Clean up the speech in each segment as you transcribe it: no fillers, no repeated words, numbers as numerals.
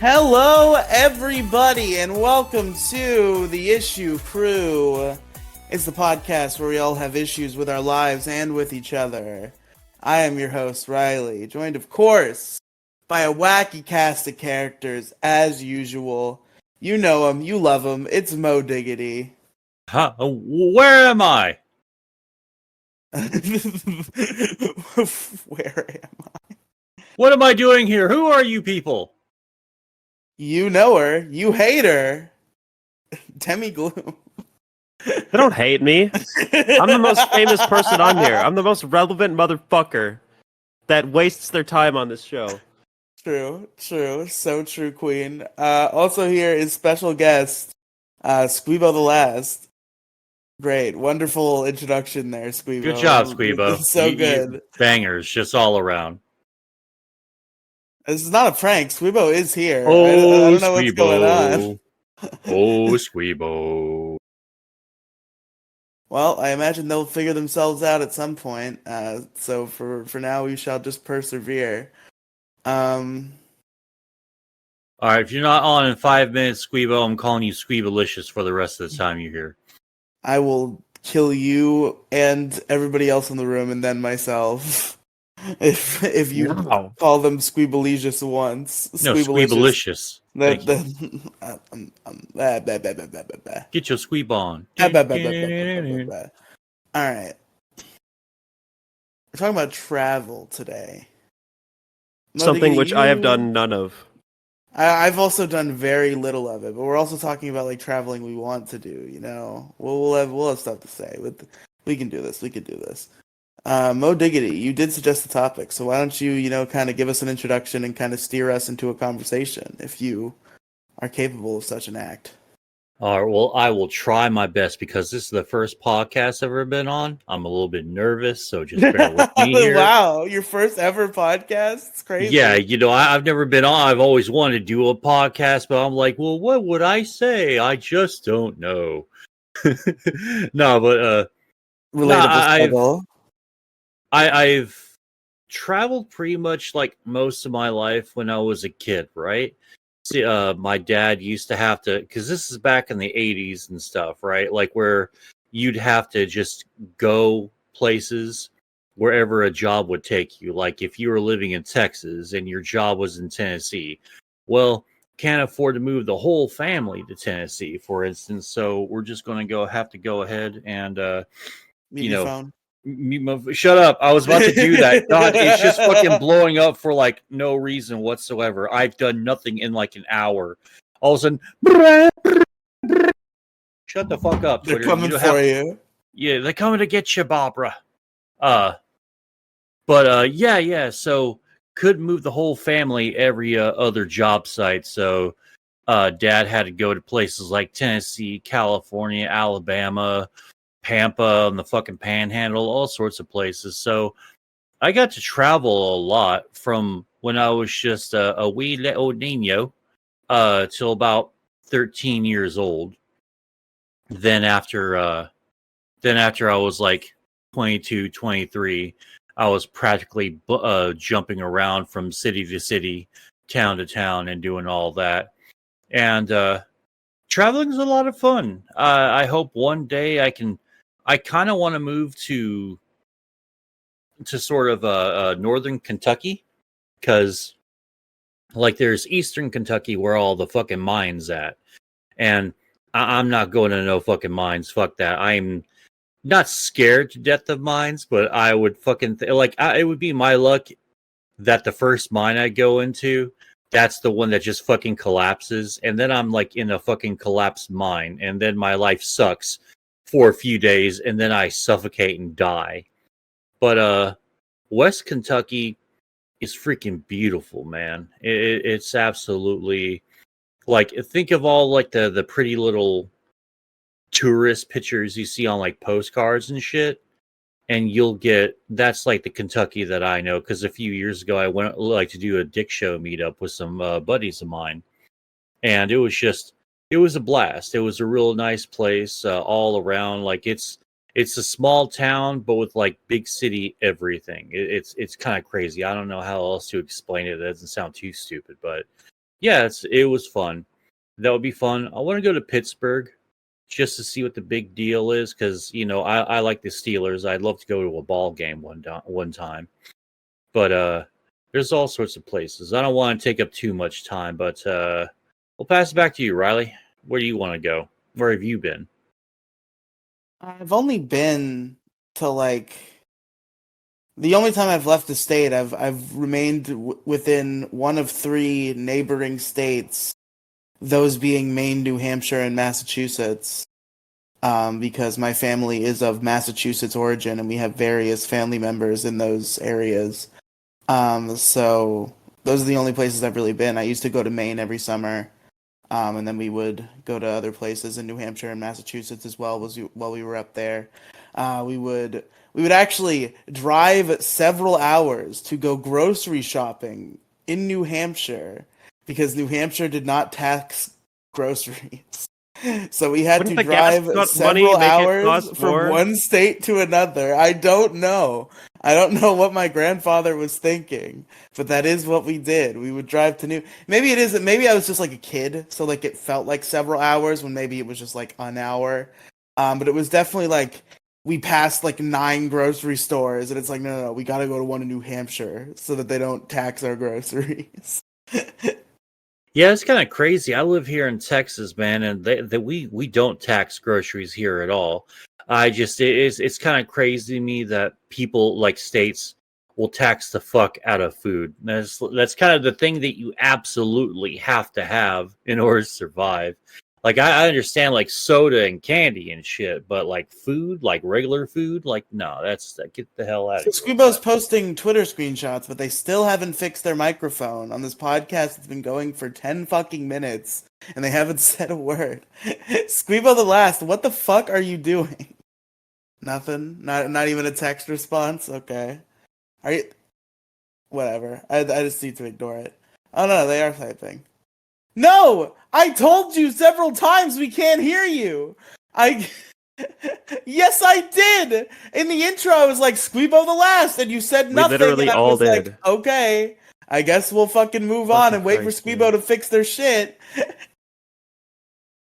Hello, everybody, and welcome to the Issue Crew. It's the podcast where we all have issues with our lives and with each other. I am your host, Riley, joined, of course, by a wacky cast of characters, as usual. You know him, you love him. It's Mo Diggity. Huh? Where am I? Where am I? What am I doing here? Who are you people? You know her. You hate her. Demi Gloom. They don't hate me. I'm the most famous person on here. I'm the most relevant motherfucker that wastes their time on this show. True. So true, Queen. Also here is special guest, Squeebo the Last. Great. Wonderful introduction there, Squeebo. Good job, Squeebo. So good. Bangers, just all around. This is not a prank. Squeebo is here. Oh, I don't know Squeebo. what's going on. Oh, Squeebo. Well, I imagine they'll figure themselves out at some point. So for now, we shall just persevere. All right, if you're not on in 5 minutes, Squeebo, I'm calling you Squeebalicious for the rest of the time you're here. I will kill you and everybody else in the room, and then myself. If you call them Squeebalicious once. No, Squeebalicious. Get Get your squeeb on. Alright. We're talking about travel today. Something which I have done none of. I've also done very little of it, but we're also talking about like traveling we want to do, you know. We'll have stuff to say. We can do this. Mo Diggity, you did suggest the topic, so why don't you, kind of give us an introduction and kind of steer us into a conversation if you are capable of such an act. All right, well, I will try my best because this is the first podcast I've ever been on. I'm a little bit nervous, so just bear with me here. Wow, your first ever podcast? It's crazy. Yeah, I've never been on. I've always wanted to do a podcast, but I'm like, well, what would I say? I just don't know. No, but relatable. I've traveled pretty much like most of my life when I was a kid, right? See, my dad used to have to, because this is back in the 80s and stuff, right? Like where you'd have to just go places wherever a job would take you. Like if you were living in Texas and your job was in Tennessee, well, can't afford to move the whole family to Tennessee, for instance. So we're just going to have to go ahead and, phone. Shut up. I was about to do that. God, it's just fucking blowing up for like no reason whatsoever. I've done nothing in like an hour. All of a sudden, shut the fuck up, They're Twitter. coming for you. Yeah, they're coming to get you, Barbara. Yeah. So couldn't move the whole family every other job site. So dad had to go to places like Tennessee, California, Alabama, Pampa, and the fucking Panhandle, all sorts of places. So I got to travel a lot from when I was just a wee little niño till about 13 years old. Then after I was like 22, 23, I was practically jumping around from city to city, town to town, and doing all that. And traveling is a lot of fun. I hope one day I kind of want to move to sort of northern Kentucky, because like there's eastern Kentucky where all the fucking mines at, and I'm not going to no fucking mines. Fuck that. I'm not scared to death of mines, but I would fucking it would be my luck that the first mine I go into, that's the one that just fucking collapses, and then I'm like in a fucking collapsed mine, and then my life sucks for a few days, and then I suffocate and die. But West Kentucky is freaking beautiful, man. It's absolutely like, think of all like the pretty little tourist pictures you see on like postcards and shit, and that's like the Kentucky that I know, because a few years ago I went like to do a Dick Show meetup with some buddies of mine, and it was a blast. It was a real nice place all around. Like it's a small town, but with like big city everything. It's kind of crazy. I don't know how else to explain it. It doesn't sound too stupid, but Yeah, it was fun. That would be fun. I want to go to Pittsburgh just to see what the big deal is because I like the Steelers. I'd love to go to a ball game one time. But there's all sorts of places. I don't want to take up too much time, but we'll pass it back to you, Riley. Where do you want to go? Where have you been? I've only been to like the only time I've left the state. I've remained within one of three neighboring states, those being Maine, New Hampshire, and Massachusetts. Because my family is of Massachusetts origin, and we have various family members in those areas. So those are the only places I've really been. I used to go to Maine every summer. And then we would go to other places in New Hampshire and Massachusetts as well while we were up there. We would actually drive several hours to go grocery shopping in New Hampshire because New Hampshire did not tax groceries. So we had Wouldn't to the gas drive money several make it hours cost from more? one state to another. I don't know. I don't know what my grandfather was thinking, but that is what we did. We would drive to New. Maybe it isn't. Maybe I was just like a kid, so like it felt like several hours when maybe it was just like an hour. But it was definitely like we passed like 9 grocery stores, and it's like no, we got to go to one in New Hampshire so that they don't tax our groceries. Yeah, it's kind of crazy. I live here in Texas, man, and we don't tax groceries here at all. It's kind of crazy to me that people like states will tax the fuck out of food. That's kind of the thing that you absolutely have to have in order to survive. Like I understand like soda and candy and shit, but like food, like regular food, like no, get the hell out So of here. Squeebo's posting Twitter screenshots, but they still haven't fixed their microphone on this podcast. It's been going for 10 fucking minutes, and they haven't said a word. Squeebo the last, what the fuck are you doing? Nothing? Not even a text response? Okay. Are you... Whatever. I just need to ignore it. Oh no, they are typing. No! I told you several times we can't hear you! I... Yes, I did. In the intro, I was like Squeebo the last, and you said We nothing. literally and I all was like, did. okay, I guess we'll fucking move on Fucking and wait for Christ, Squeebo man. to fix their shit.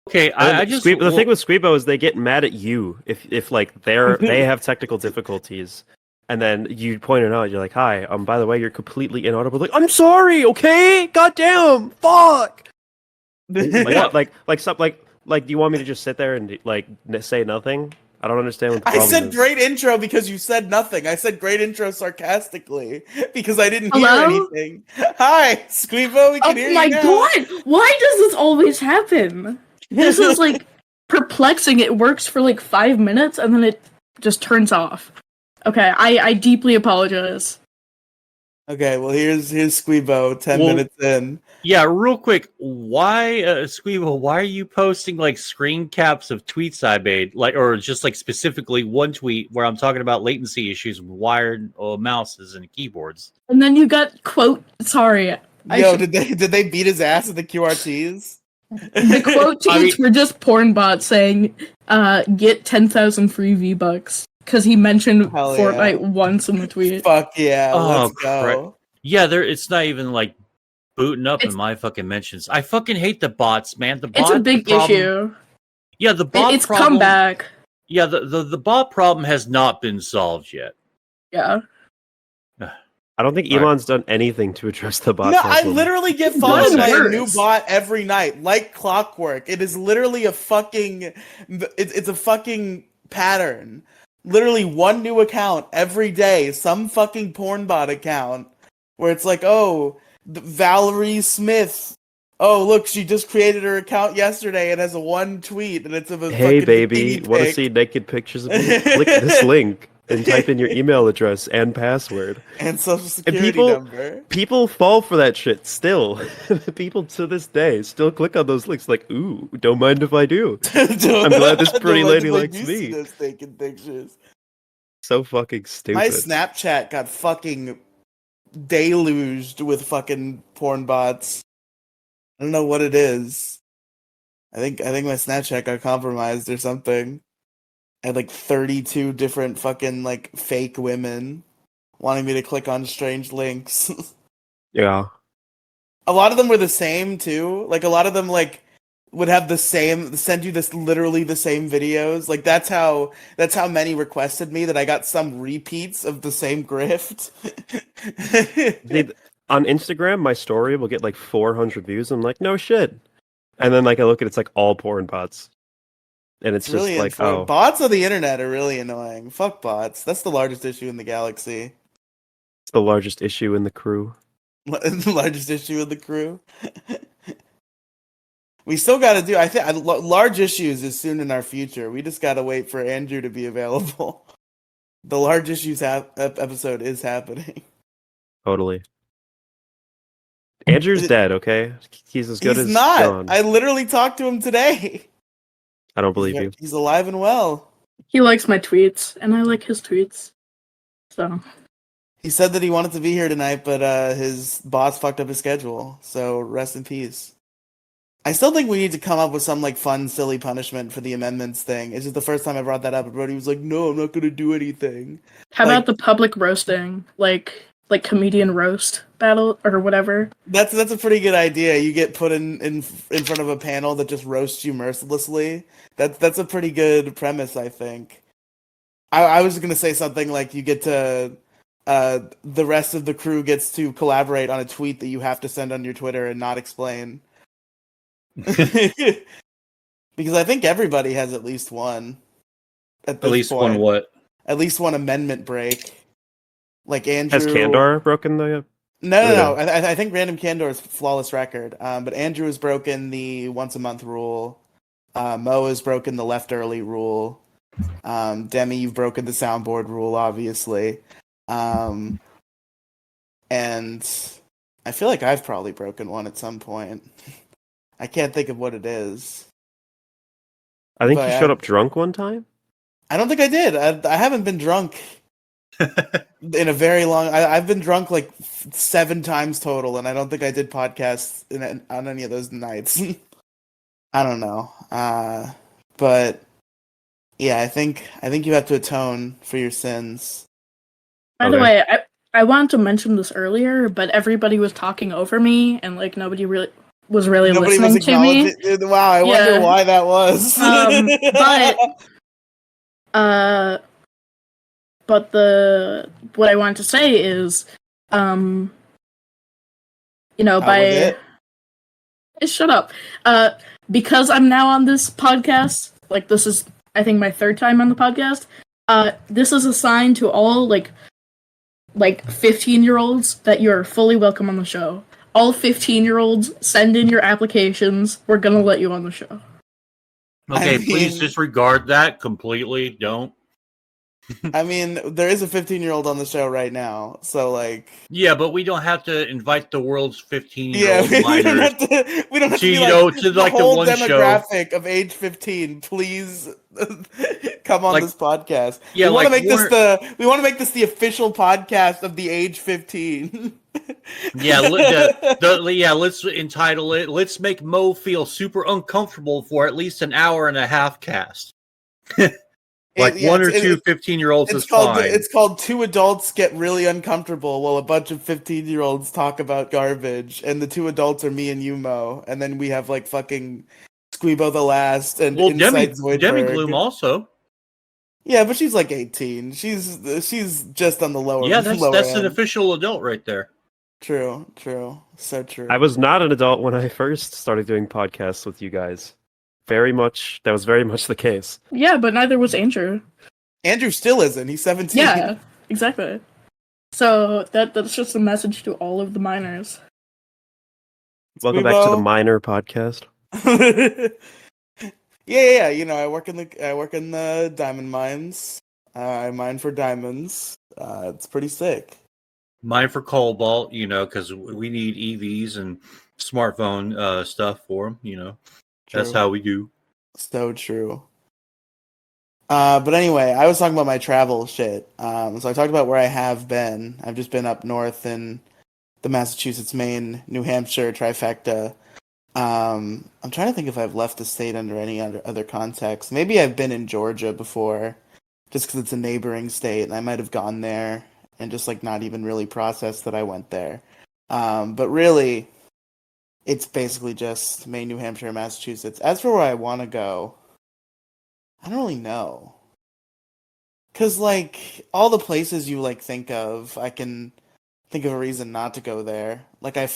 Okay, And I just the thing with Squeebo is they get mad at you if like they have technical difficulties, and then you point it out. You're like, "Hi, by the way, you're completely inaudible." Like, I'm sorry, okay? Goddamn, fuck. Like, do you want me to just sit there and like say nothing? I don't understand what the I problem said is. great intro because you said nothing. I said great intro sarcastically because I didn't hear Hello? anything. Hi, Squeebo, we can hear Oh my you now. god! Why does this always happen? This is like perplexing. It works for like 5 minutes and then it just turns off. Okay, I deeply apologize. Okay, well here's Squeebo 10 Well- minutes in. Yeah, real quick, why, Squeebo, why are you posting like screen caps of tweets I made, like, or just like specifically one tweet where I'm talking about latency issues with wired mouses and keyboards? And then you got quote. Sorry, Yo, did they beat his ass at the QRTs? the quote I tweets were just porn bots saying, "Get 10,000 free V-Bucks" because he mentioned Hell Fortnite yeah. once in the tweet. Fuck yeah, Oh, let's go. Yeah, it's not even like booting up in It's- my fucking mentions. I fucking hate the bots, man. The bot, It's a big issue. Yeah, the bot It's problem. come back. Yeah, the bot problem has not been solved yet. Yeah. I don't think All right. Elon's done anything to address the bot No, I problem. literally get It's followed by gotten a new worse. bot every night, like clockwork. It is literally a fucking, it's a fucking pattern. Literally one new account every day, some fucking porn bot account, where it's like, oh, Valerie Smith. Oh, look, she just created her account yesterday and has a one tweet, and it's of a Hey fucking baby, bikini want to pic. see naked pictures of me? Click this link and type in your email address and password. And social security people- number. People fall for that shit still. People to this day still click on those links like, ooh, don't mind if I do. I'm glad this pretty lady likes me. Us taking pictures. So fucking stupid. My Snapchat got fucking deluged with fucking porn bots. I don't know what it is. I think my Snapchat got compromised or something. I had like 32 different fucking like fake women wanting me to click on strange links. Yeah. A lot of them were the same too. Like a lot of them like would have the same send you this literally the same videos. Like that's how many requested me that I got some repeats of the same grift. On Instagram, my story will get like 400 views. I'm like, no shit. And then like I look at it's like all porn bots. And it's It's really just like, informative. oh, Bots on the internet are really annoying. Fuck bots. That's the largest issue in the galaxy. it's the largest issue in the crew. The largest issue of the crew. We still got to do. I think large issues is soon in our future. We just got to wait for Andrew to be available. The large issues episode is happening. Totally. Andrew's dead, okay? He's as good He's as not. gone. I literally talked to him today. I don't believe you. He's alive and well. He likes my tweets, and I like his tweets. So He said that he wanted to be here tonight, but his boss fucked up his schedule. So rest in peace. I still think we need to come up with some like fun, silly punishment for the amendments thing. It's just the first time I brought that up, and Brody was like, "No, I'm not gonna do anything." how Like- about the public roasting, like comedian roast battle or whatever? That's a pretty good idea. You get put in front of a panel that just roasts you mercilessly. That's a pretty good premise, I think. I was gonna say something like you get to the rest of the crew gets to collaborate on a tweet that you have to send on your Twitter and not explain. Because I think everybody has at least one. At At least one what? At least one amendment break. Like Andrew Has Kandor broken the... No. I think Random Candor is flawless record. But Andrew has broken the once a month rule. Mo has broken the left early rule. Demi, you've broken the soundboard rule, obviously. And I feel like I've probably broken one at some point. I can't think of what it is. I think But you showed up drunk one time? I don't think I did. I haven't been drunk in a very long. I've been drunk like 7 times total, and I don't think I did podcasts on any of those nights. I don't know, but yeah, I think you have to atone for your sins. By the way, I wanted to mention this earlier, but everybody was talking over me, and like nobody was listening to me. Wow, I wonder why that was. But what I wanted to say is, shut up. Because I'm now on this podcast, like this is I think my 3rd time on the podcast. This is a sign to all like 15-year-olds that you're fully welcome on the show. All 15-year-olds, send in your applications. We're gonna let you on the show. Okay, please disregard that completely. Don't. I mean, there is a 15-year-old on the show right now, so like. Yeah, but we don't have to invite the world's 15-year-old Yeah, we minors. don't have to. We don't have to be to the like whole the one demographic show of age 15. Please come on Like- this podcast. Yeah, we want to like make this the official podcast of the age 15. Yeah, let's entitle it. Let's make Mo feel super uncomfortable for at least an hour and a half cast. One or two 15-year-olds is fine. It's called Two Adults Get Really Uncomfortable while a bunch of 15-year-olds talk about garbage, and the 2 adults are me and you, Mo, and then we have like fucking Squeebo the Last and Demi Zoidberg. Gloom also. Yeah, but she's like 18. She's just on the lower. Yeah, that's lower an end. official adult right there. True, so true. I was not an adult when I first started doing podcasts with you guys. That was very much the case. Yeah, but neither was Andrew. Andrew still isn't. He's 17. Yeah, exactly. So that's just a message to all of the minors. Welcome back to the Minor Podcast. Yeah. You know, I work in the diamond mines. I mine for diamonds. It's pretty sick. Mine for Cobalt, because we need EVs and smartphone stuff for them. That's how we do. So true. But anyway, I was talking about my travel shit. So I talked about where I have been. I've just been up north in the Massachusetts, Maine, New Hampshire trifecta. I'm trying to think if I've left the state under any other context. Maybe I've been in Georgia before, just because it's a neighboring state, and I might have gone there and just like not even really processed that I went there. But really, it's basically just Maine, New Hampshire, and Massachusetts. As for where I want to go, I don't really know. Cause like all the places you like think of, I can think of a reason not to go there. Like I'm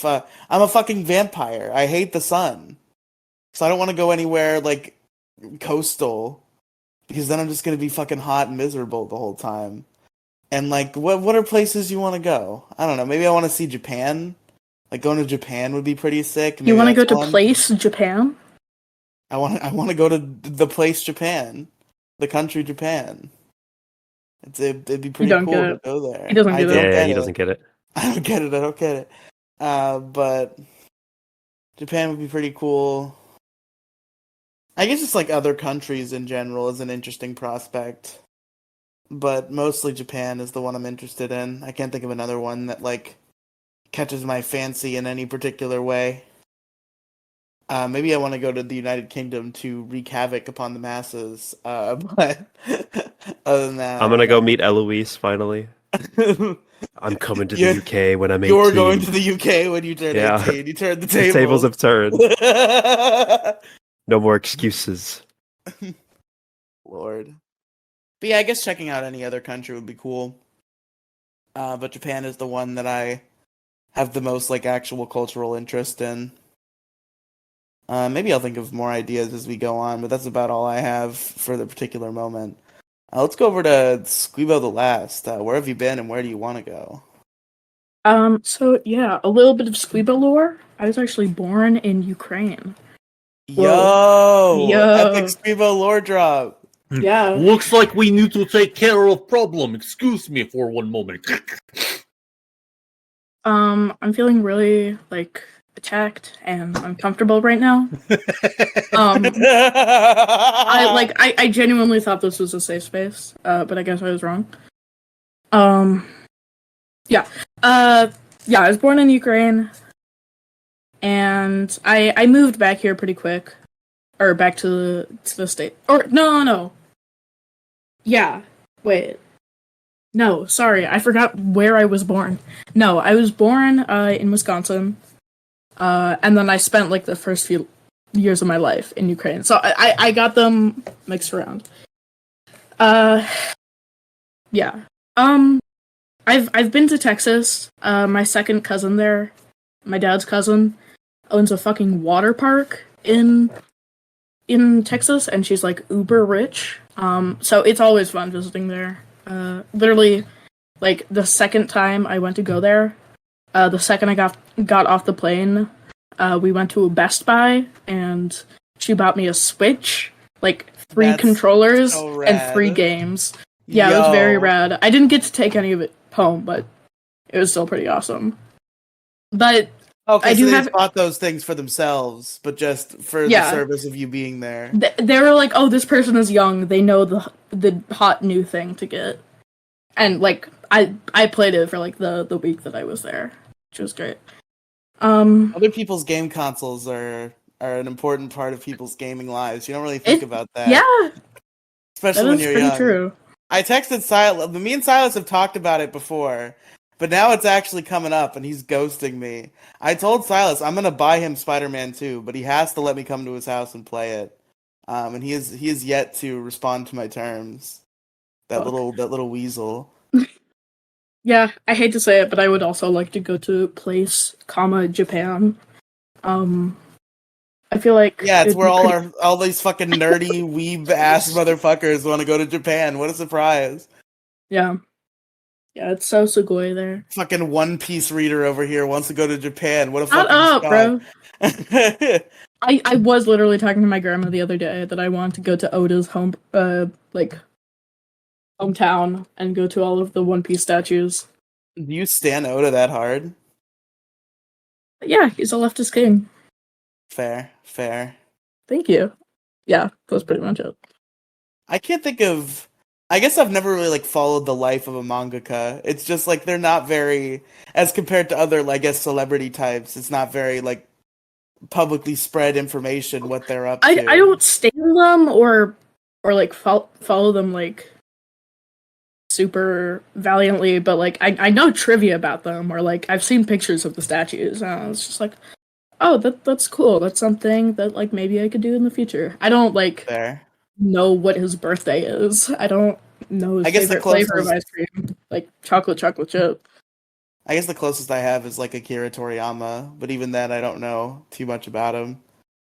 a fucking vampire. I hate the sun, so I don't want to go anywhere like coastal because then I'm just gonna be fucking hot and miserable the whole time. And like, what are places you want to go? I don't know. Maybe I want to see Japan. Like going to Japan would be pretty sick. You Maybe want to go that's to one. place Japan? I want to go to the place Japan, the country Japan. It'd be pretty don't cool get to it. go there. He doesn't I get it. don't Yeah, get he it. doesn't get it. I don't get it. I don't get it. But Japan would be pretty cool. I guess just like other countries in general is an interesting prospect. But mostly Japan is the one I'm interested in. I can't think of another one that like catches my fancy in any particular way. Maybe I want to go to the United Kingdom to wreak havoc upon the masses. But other than that, I'm I gonna don't go meet Eloise finally. know. I'm coming to the You're- UK when I'm 18. You're going to the UK when you turn Yeah. 18. You turn the The table. tables have turned. No more excuses. Lord. But yeah, I guess checking out any other country would be cool. But Japan is the one that I have the most like actual cultural interest in. Maybe I'll think of more ideas as we go on, but that's about all I have for the particular moment. Let's go over to Squeebo the Last. Where have you been and where do you want to go? So yeah, a little bit of Squeebo lore. I was actually born in Ukraine. Whoa. Epic Squeebo lore drop. Yeah. Looks like we need to take care of problem. Excuse me for one moment. I'm feeling really like attacked and uncomfortable right now. I genuinely thought this was a safe space, but I guess I was wrong. Yeah. Yeah, I was born in Ukraine, and I moved back here pretty quick, or back to the state. Or no. Yeah. Wait. No, sorry, I forgot where I was born. No, I was born in Wisconsin, and then I spent like the first few years of my life in Ukraine. So I got them mixed around. Yeah. I've been to Texas. My second cousin there, my dad's cousin, owns a fucking water park in Texas, and she's like uber rich. So it's always fun visiting there. Literally, like the second time I went to go there, the second I got off the plane, we went to a Best Buy and she bought me a Switch, like 3 That's controllers so and rad. 3 games. Yeah, it was very rad. I didn't get to take any of it home, but it was still pretty awesome. But Okay, I so do they have- just bought those things for themselves, but just for the Yeah. service of you being there. they were like, "Oh, this person is young. They know the hot new thing to get." And like I played it for like the week that I was there, which was great. Other people's game consoles are an important part of people's gaming lives. You don't really think about that. Yeah, Especially that when is you're pretty young. true. I texted Silas. Me and Silas have talked about it before, but now it's actually coming up, and he's ghosting me. I told Silas I'm gonna buy him Spider-Man 2, but he has to let me come to his house and play it. And he is yet to respond to my terms. That Fuck. little weasel. Yeah, I hate to say it, but I would also like to go to place, Japan. I feel like Yeah, it's it'd where be all these fucking nerdy weeb ass motherfuckers want to go to Japan. What a surprise! yeah, it's so sugoi there. Fucking One Piece reader over here wants to go to Japan. What a Shut fucking up, shock. bro. I was literally talking to my grandma the other day that I want to go to Oda's hometown and go to all of the One Piece statues. Do you stan Oda that hard? But yeah, he's a leftist king. Fair. Thank you. Yeah, that's pretty much it. I can't think of. I guess I've never really like followed the life of a mangaka. It's just like they're not very, as compared to other, I guess, celebrity types. It's not very like publicly spread information what they're up to. I don't stan them or like follow them like super valiantly, but like I know trivia about them, or like I've seen pictures of the statues. It's just like, Oh, that's cool. That's something that like maybe I could do in the future. I don't like There. know what his birthday is. I don't know his I guess the favorite flavor of closest ice cream, like chocolate chip. I closest I have is like Akira Toriyama, but even then I don't know too much about him.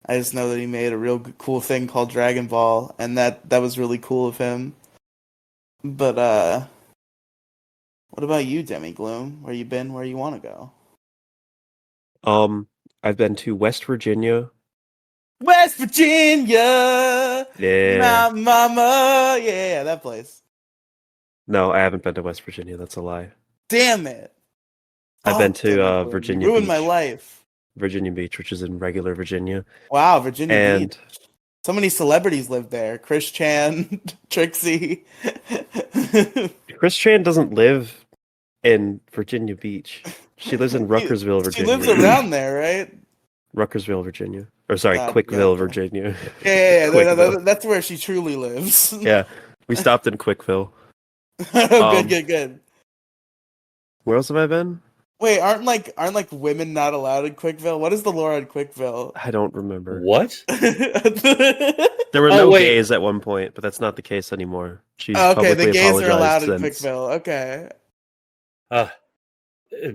I just know that he made a real cool thing called Dragon Ball, and that was really cool of him. But what about you, Demi Gloom? Where you been? Where you want to go? I've been to West Virginia. West Virginia, Yeah. my mama. Yeah, that place. No, I haven't been to West Virginia. That's a lie. Damn it! I've been Fuck, Demi to Gloom. You Virginia ruined my Beach. life. Virginia Beach, which is in regular Virginia. Wow, Virginia Beach. And So many celebrities live there. Chris Chan, Trixie. Chris Chan doesn't live in Virginia Beach. She lives in She Ruckersville, she Virginia. lives around there, right? Ruckersville, Virginia. Or sorry, God, Quickville, gotcha. Virginia. Yeah, Quickville. that's where she truly lives. Yeah. We stopped in Quickville. Good. Where else have I been? Wait, aren't women not allowed in Quickville? What is the lore on Quickville? I don't remember. What? There were Oh, no wait. gays at one point, but that's not the case anymore. She's Okay, publicly the gays are allowed apologized in since. Quickville. Okay. Uh,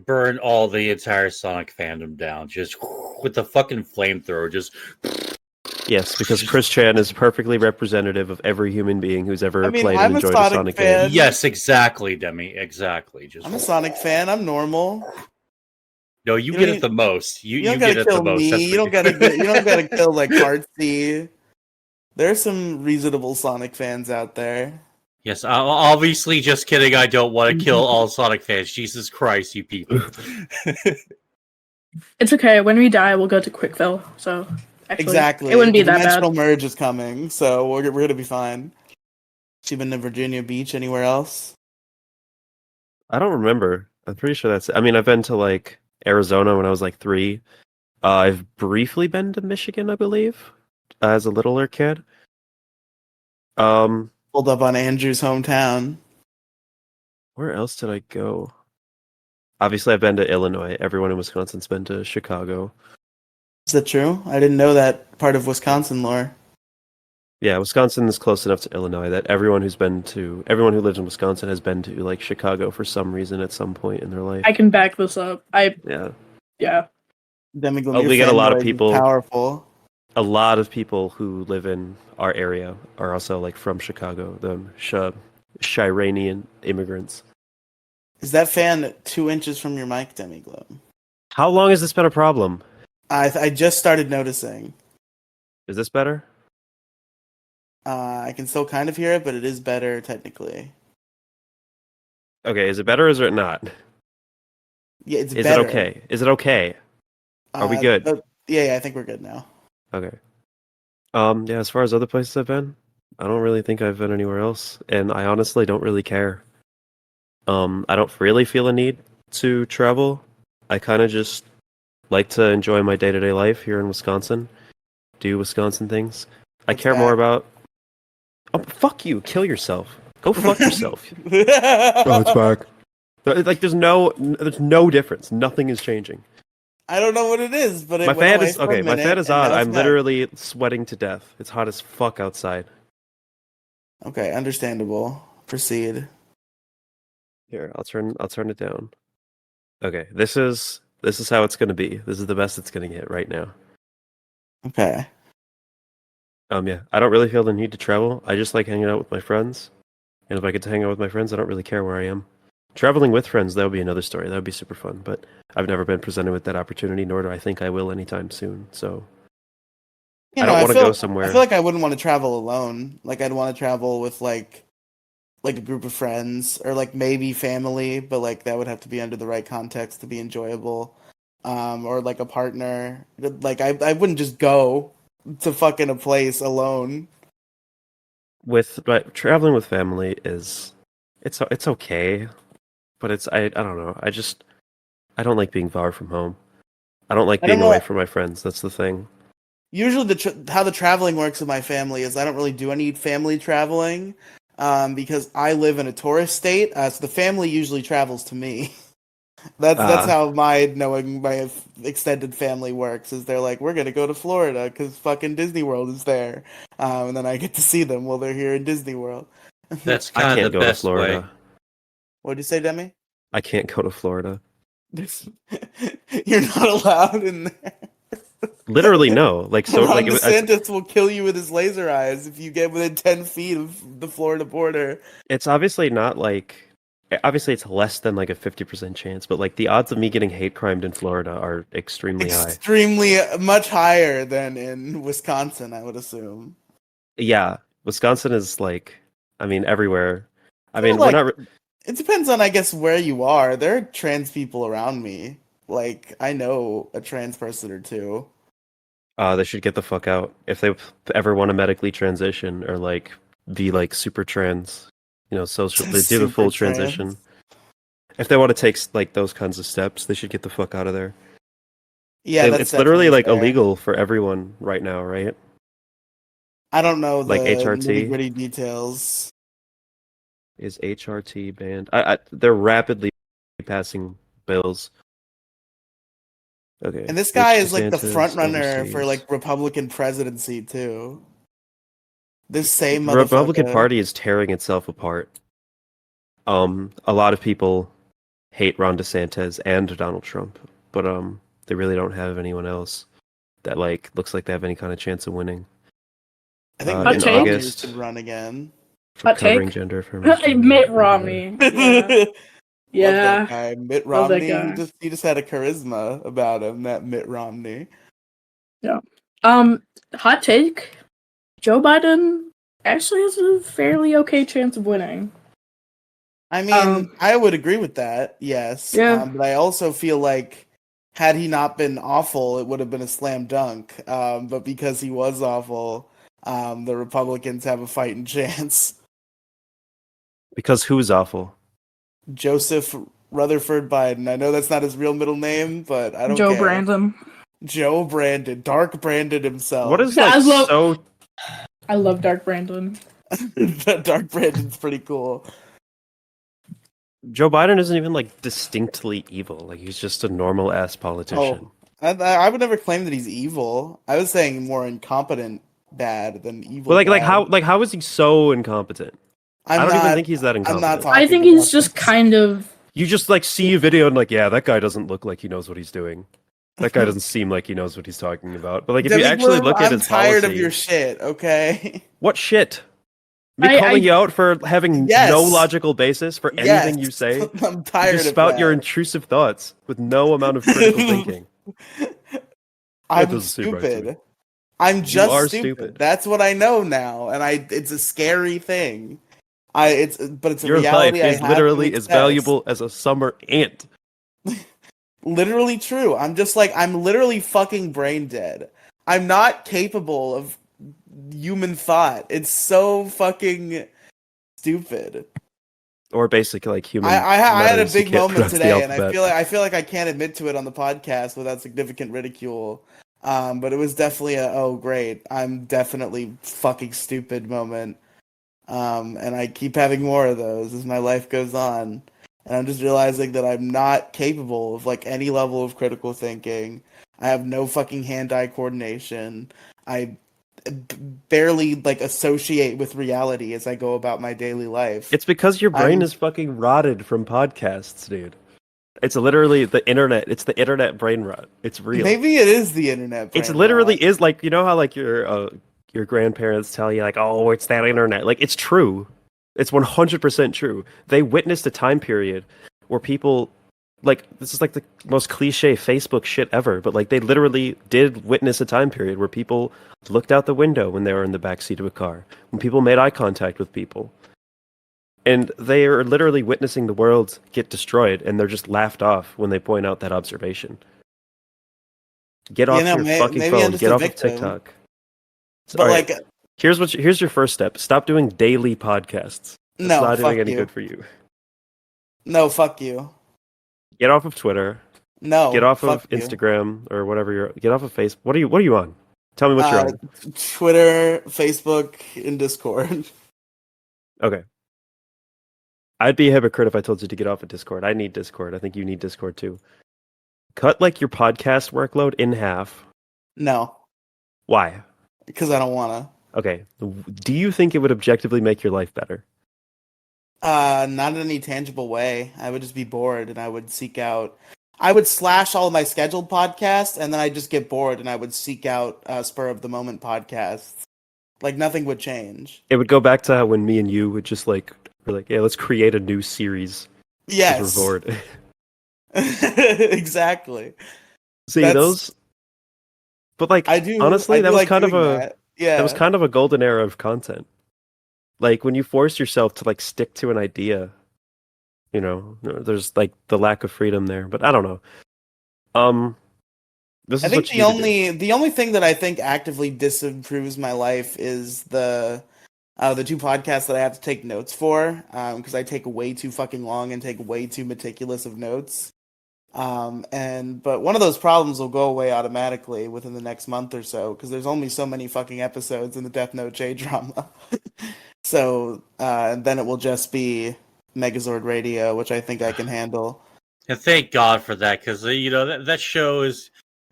burn all the entire Sonic fandom down, just with the fucking flamethrower. Just Yes, because Chris Chan is perfectly representative of every human being who's ever I mean, played I'm and a enjoyed Sonic a Sonic fan. game. yes, exactly, Demi, exactly. Just I'm a Sonic fan. I'm normal. no, you You get don't it the most. You don't get gotta it the kill most. me. That's You don't gotta kill like Heartsy. There's some reasonable Sonic fans out there. Yes, I'm obviously just kidding. I don't want to kill all Sonic fans. Jesus Christ, you people. It's okay. When we die, we'll go to Quickville. So actually, Exactly. it wouldn't be The that dimensional bad. merge is coming, so we're gonna be fine. She been to Virginia Beach? Anywhere else? I don't remember. I'm pretty sure that's it. I mean, I've been to like Arizona when I was like 3. I've briefly been to Michigan, I believe, as a littler kid. Pulled up on Andrew's hometown. Where else did I go? Obviously, I've been to Illinois. Everyone in Wisconsin's been to Chicago. Is that true? I didn't know that part of Wisconsin lore. Yeah, Wisconsin is close enough to Illinois that everyone who lives in Wisconsin has been to like Chicago for some reason at some point in their life. I can back this up. Yeah. Demigloom, Oh, your we get a fan lot of noise is people- powerful. A lot of people who live in our area are also like from Chicago, the Shiranian immigrants. Is that fan 2 inches from your mic, Demigloom? How long has this been a problem? I just started noticing. Is this better? I can still kind of hear it, but it is better technically. Okay, is it better or is it not? Yeah, it's Is better. it okay? Is it okay? Are we good? Yeah, I think we're good now. Okay. Yeah, as far as other places I've been, I don't really think I've been anywhere else, and I honestly don't really care. I don't really feel a need to travel. I kind of just like to enjoy my day-to-day life here in Wisconsin, do Wisconsin things. I What's care that? more about. Oh, fuck you! Kill yourself. Go fuck yourself. back. Like there's no difference. Nothing is changing. I don't know what it is, but it My went fan away is for a okay. My minute, fan is and on. now it's I'm back. literally sweating to death. It's hot as fuck outside. Okay, understandable. Proceed. Here, I'll turn it down. Okay, this is how it's gonna be. This is the best it's gonna get right now. Okay. Yeah, I don't really feel the need to travel. I just like hanging out with my friends, and if I get to hang out with my friends, I don't really care where I am. Traveling with friends, that would be another story. That would be super fun, but I've never been presented with that opportunity, nor do I think I will anytime soon. So You I know, don't want to feel- go somewhere. I feel like I wouldn't want to travel alone. Like I'd want to travel with like a group of friends or like maybe family, but like that would have to be under the right context to be enjoyable. Or like a partner. Like I wouldn't just go to fucking a place alone. But traveling with family it's okay, but I don't know. I don't like being far from home. I don't like I don't being know- away from my friends. That's the thing. Usually how the traveling works with my family is I don't really do any family traveling because I live in a tourist state, so the family usually travels to me. That's how knowing my extended family works. Is they're like, we're gonna go to Florida because fucking Disney World is there, and then I get to see them while they're here in Disney World. That's I kind of can't the go to best way. Florida. What'd you say, Demi? I can't go to Florida. You're not allowed in there. Literally, no. Like, so, Ron like, DeSantis will kill you with his laser eyes if you get within 10 feet of the Florida border. it's obviously not like. Obviously, it's less than like a 50% chance, but like the odds of me getting hate crimed in Florida are extremely high. Extremely much higher than in Wisconsin, I would assume. Yeah, Wisconsin is like, I mean, everywhere. I Well, mean, like, we're not. it depends on, I guess, where you are. There are trans people around me. Like, I know a trans person or two. They should get the fuck out if they ever want to medically transition or like be like super trans. You know, social. They do the Super full trans. transition. If they want to take like those kinds of steps, they should get the fuck out of there. Yeah, that's It's literally definitely like fair. illegal for everyone right now, right? I don't know the Like HRT nitty-gritty details. is HRT banned. They're rapidly passing bills. Okay, And this guy Rich is like the front DeSantis runner for overseas. like Republican presidency too. This same The Republican motherfucker. Party is tearing itself apart. A lot of people hate Ron DeSantis and Donald Trump, but they really don't have anyone else that like looks like they have any kind of chance of winning. I think Hot Mitt take? Romney August should run again. for Hot covering take? gender affirmation. Mitt Romney. Yeah. Love that Yeah. guy. Mitt Love that Romney. guy. He just had a charisma about him, that Mitt Romney. Yeah. Hot take. Joe Biden actually has a fairly okay chance of winning. I mean, I would agree with that, yes. Yeah. But I also feel like had he not been awful, it would have been a slam dunk. But because he was awful, the Republicans have a fighting chance. Because who's awful? Joseph Rutherford Biden. I know that's not his real middle name, but I don't Joe care. Brandon. Joe Brandon. Dark Brandon himself. What is Yeah, like I love- so? I love Dark Brandon. Dark Brandon's pretty cool. Joe Biden isn't even like distinctly evil. Like he's just a normal ass politician. I would never claim that he's evil. I was saying more incompetent bad than evil. Well, bad. how is he so incompetent? I don't even think he's that I'm incompetent. not talking I think he's about just this. kind of. You just like see a video and like, yeah, that guy doesn't look like he knows what he's doing. That guy doesn't seem like he knows what he's talking about. But like, if you Demi actually Bloom, look at I'm his tired policy, of your shit. Okay. what shit? Me I- calling you out for having Yes. no logical basis for anything you Yes. say. I'm tired You of spout that. your intrusive thoughts with no amount of critical thinking. I'm doesn't seem right to me. stupid. I'm just are stupid. stupid. That's what I know now, and it's a scary thing. But it's a Your reality. life is I literally have to as accept. valuable as a summer ant. Literally true. I'm literally fucking brain dead. I'm not capable of human thought. It's so fucking stupid. Or basically like human. I had a letters you big can't moment pronounce the today, and alphabet. I feel like I can't admit to it on the podcast without significant ridicule. But it was definitely a oh great, I'm definitely fucking stupid moment. And I keep having more of those as my life goes on. And I'm just realizing that I'm not capable of like any level of critical thinking. I have no fucking hand-eye coordination. I barely like associate with reality as I go about my daily life. It's because your brain I'm- is fucking rotted from podcasts, dude. It's literally the internet. It's the internet brain rot. It's real. Maybe it is the internet. It's brain literally rot. is like, you know how like your grandparents tell you like, oh, it's that internet. Like it's true. It's 100% true. They witnessed a time period where people like this is like the most cliche Facebook shit ever, but like they literally did witness a time period where people looked out the window when they were in the backseat of a car, when people made eye contact with people. And they are literally witnessing the world get destroyed, and they're just laughed off when they point out that observation. Get off your fucking maybe I'm phone. just Get a off of victim. TikTok. But All right, like, here's your first step. Stop doing daily podcasts. It's no, not doing fuck any you. good for you. No, fuck you. Get off of Twitter. No, Get off fuck of you. Instagram or whatever you're. Get off of Facebook. What are you on? Tell me what you're on. Twitter, Facebook, and Discord. Okay. I'd be a hypocrite if I told you to get off of Discord. I need Discord. I think you need Discord too. Cut like your podcast workload in half. No, Why? because I don't want Okay. Do you think it would objectively make your life better? to. Not in any tangible way. I would just be bored, and I would seek out. I would slash all of my scheduled podcasts, and then I just get bored, and I would seek out spur of the moment podcasts. Like nothing would change. It would go back to how when me and you would just like we're like, yeah, let's create a new series. Yes, We're bored. exactly. See That's- those? But like, I do. honestly, I do that was like kind of doing a that. Yeah. that was kind of a golden era of content. Like when you force yourself to like stick to an idea, you know, there's like the lack of freedom there. But I don't know. This I is think what you need to do. the only thing that I think actively disimproves my life is the two podcasts that I have to take notes for, because I take way too fucking long and take way too meticulous of notes. But one of those problems will go away automatically within the next month or so, because there's only so many fucking episodes in the Death Note J drama. So and then it will just be Megazord Radio, which I think I can handle. And thank God for that, because that show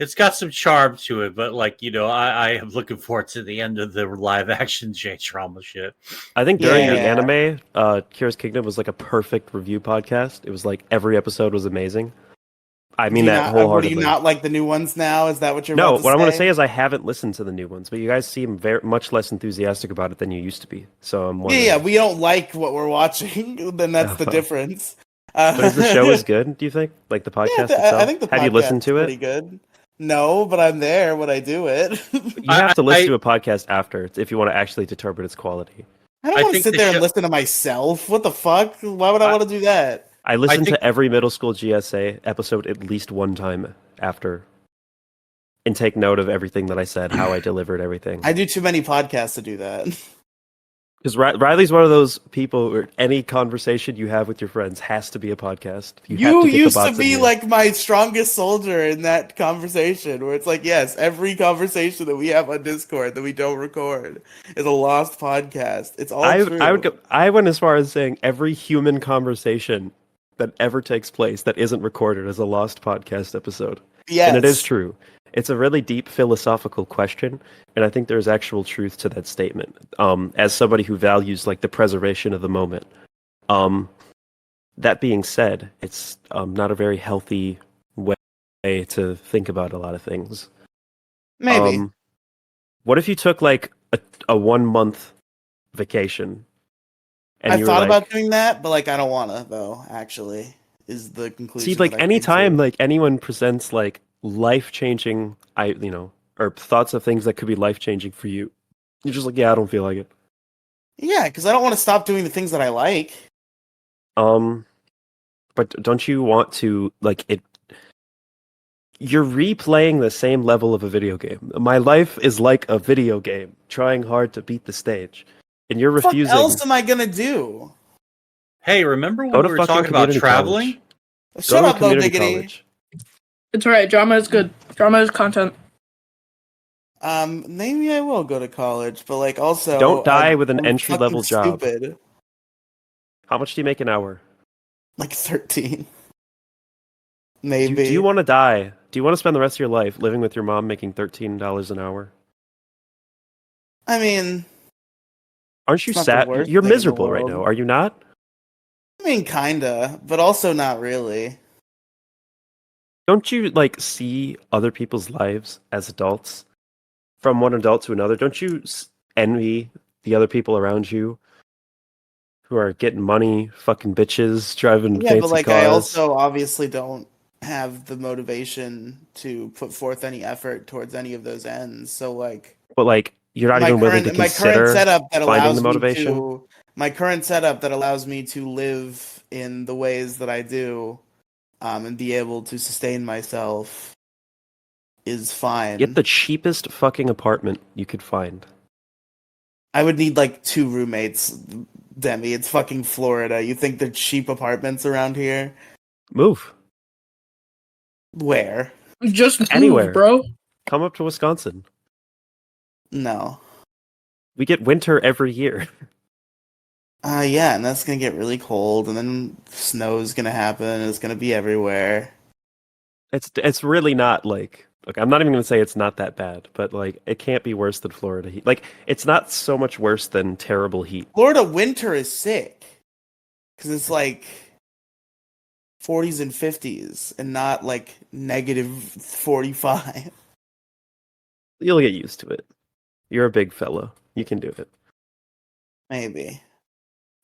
it's got some charm to it. But like I am looking forward to the end of the live action J drama shit. I think during the Yeah. anime, Kira's Kingdom was like a perfect review podcast. It was like every episode was amazing. I mean that What do wholeheartedly. you not like the new ones now? Is that what you're No, about to what I'm going to say? say is I haven't listened to the new ones, but you guys seem very much less enthusiastic about it than you used to be. So I'm wondering. Yeah, we don't like what we're watching. Then that's the difference. But is the show as good? Do you think? Like the podcast itself? I think the Have you listened to pretty it? good. No, but I'm there when I do it. You have to listen to a podcast after if you want to actually determine its quality. I don't want to sit there and listen to myself. What the fuck? Why would I want to do that? I listened to every middle school GSA episode at least one time after, and take note of everything that I said, how I delivered everything. I do too many podcasts to do that. Because Riley's one of those people where any conversation you have with your friends has to be a podcast. You have to get the used to bots in be here. like my strongest soldier in that conversation, where it's like, yes, every conversation that we have on Discord that we don't record is a lost podcast. It's all true. I went as far as saying every human conversation that ever takes place that isn't recorded is a lost podcast episode. Yes. And it is true. It's a really deep philosophical question, and I think there's actual truth to that statement. As somebody who values like the preservation of the moment, that being said, it's not a very healthy way to think about a lot of things. Maybe. What if you took like a 1 month vacation? And I you thought were, about doing that, but like I don't want to though. Actually, is the conclusion. see, like that I came anytime to. like anyone presents like life-changing or thoughts of things that could be life-changing for you, you're just like, yeah, I don't feel like it. Yeah, because I don't want to stop doing the things that I like. But don't you want to like it? You're replaying the same level of a video game. My life is like a video game, trying hard to beat the stage, and you're refusing. What else am I gonna do? Hey, remember Go when to we were fucking talking about community traveling? college. Shut Go to up, a though, community diggity. college. It's alright. Drama is good. Drama is content. Maybe I will go to college, but like also Don't die with an I'm entry-level fucking job. Stupid. How much do you make an hour? Like 13. Do Maybe. you want to die? Do you want to spend the rest of your life living with your mom making $13 an hour? I mean, Aren't you It's not the sad? worst You're thing in the miserable right world. now, are you not? kinda, but also not really. Don't you like see other people's lives as adults from one adult to another? Don't you envy the other people around you who are getting money, fucking bitches, driving Yeah, fancy but like cars? I also obviously don't have the motivation to put forth any effort towards any of those ends. So like But like you're not even willing to my consider current setup that finding allows the motivation. me to my current setup that allows me to live in the ways that I do, and be able to sustain myself is fine. Get the cheapest fucking apartment you could find. I would need like 2 roommates, Demi. It's fucking Florida. You think they're cheap apartments around here? Move Where? Just move, Anywhere. bro. Come up to Wisconsin. No. We get winter every year. Yeah, and that's gonna get really cold, and then snow's gonna happen, and it's gonna be everywhere. It's really not like, look, I'm not even gonna say it's not that bad, but like it can't be worse than Florida heat. Like it's not so much worse than terrible heat. Florida winter is sick because it's like 40s and 50s, and not like negative 45. You'll get used to it. You're a big fella. You can do it. Maybe,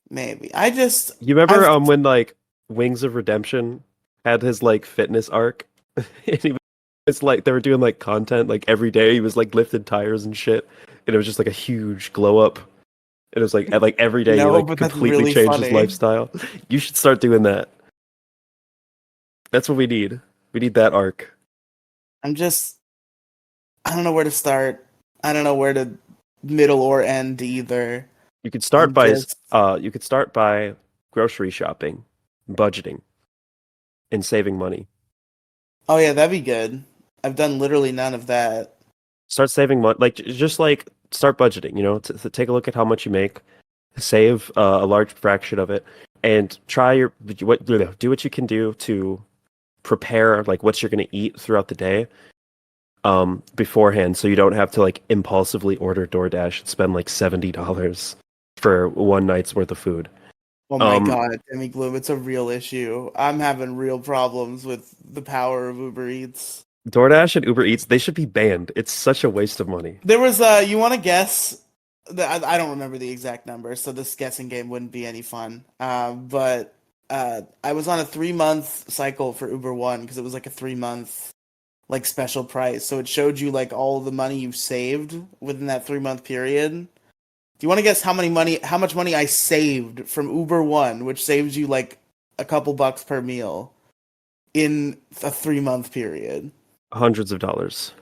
maybe. I just You remember I've when like Wings of Redemption had his like fitness arc? And he was like they were doing like content like every day. He was like lifting tires and shit, and it was just like a huge glow up. And it was like every day he no, like but that's completely really changed his funny. lifestyle. You should start doing that. That's what we need. We need that arc. I'm just I don't know where to start. I don't know where to middle or end either. You could start I'm by just grocery shopping, budgeting, and saving money. Oh yeah, that'd be good. I've done literally none of that. Start saving money, like just like start budgeting. You know, to take a look at how much you make, save a large fraction of it, and try do what you can do to prepare like what you're going to eat throughout the day beforehand, so you don't have to like impulsively order DoorDash and spend like $70 for one night's worth of food. Oh my god, Demi Gloom, it's a real issue. I'm having real problems with the power of Uber Eats. DoorDash and Uber Eats, they should be banned. It's such a waste of money. There was you want to guess? I don't remember the exact number, so this guessing game wouldn't be any fun. But I was on a 3-month cycle for Uber One because it was like a 3-month like special price. So it showed you like all the money you saved within that 3-month period. Do you want to guess how much money I saved from Uber One, which saves you like a couple bucks per meal in a 3-month period? Hundreds of dollars.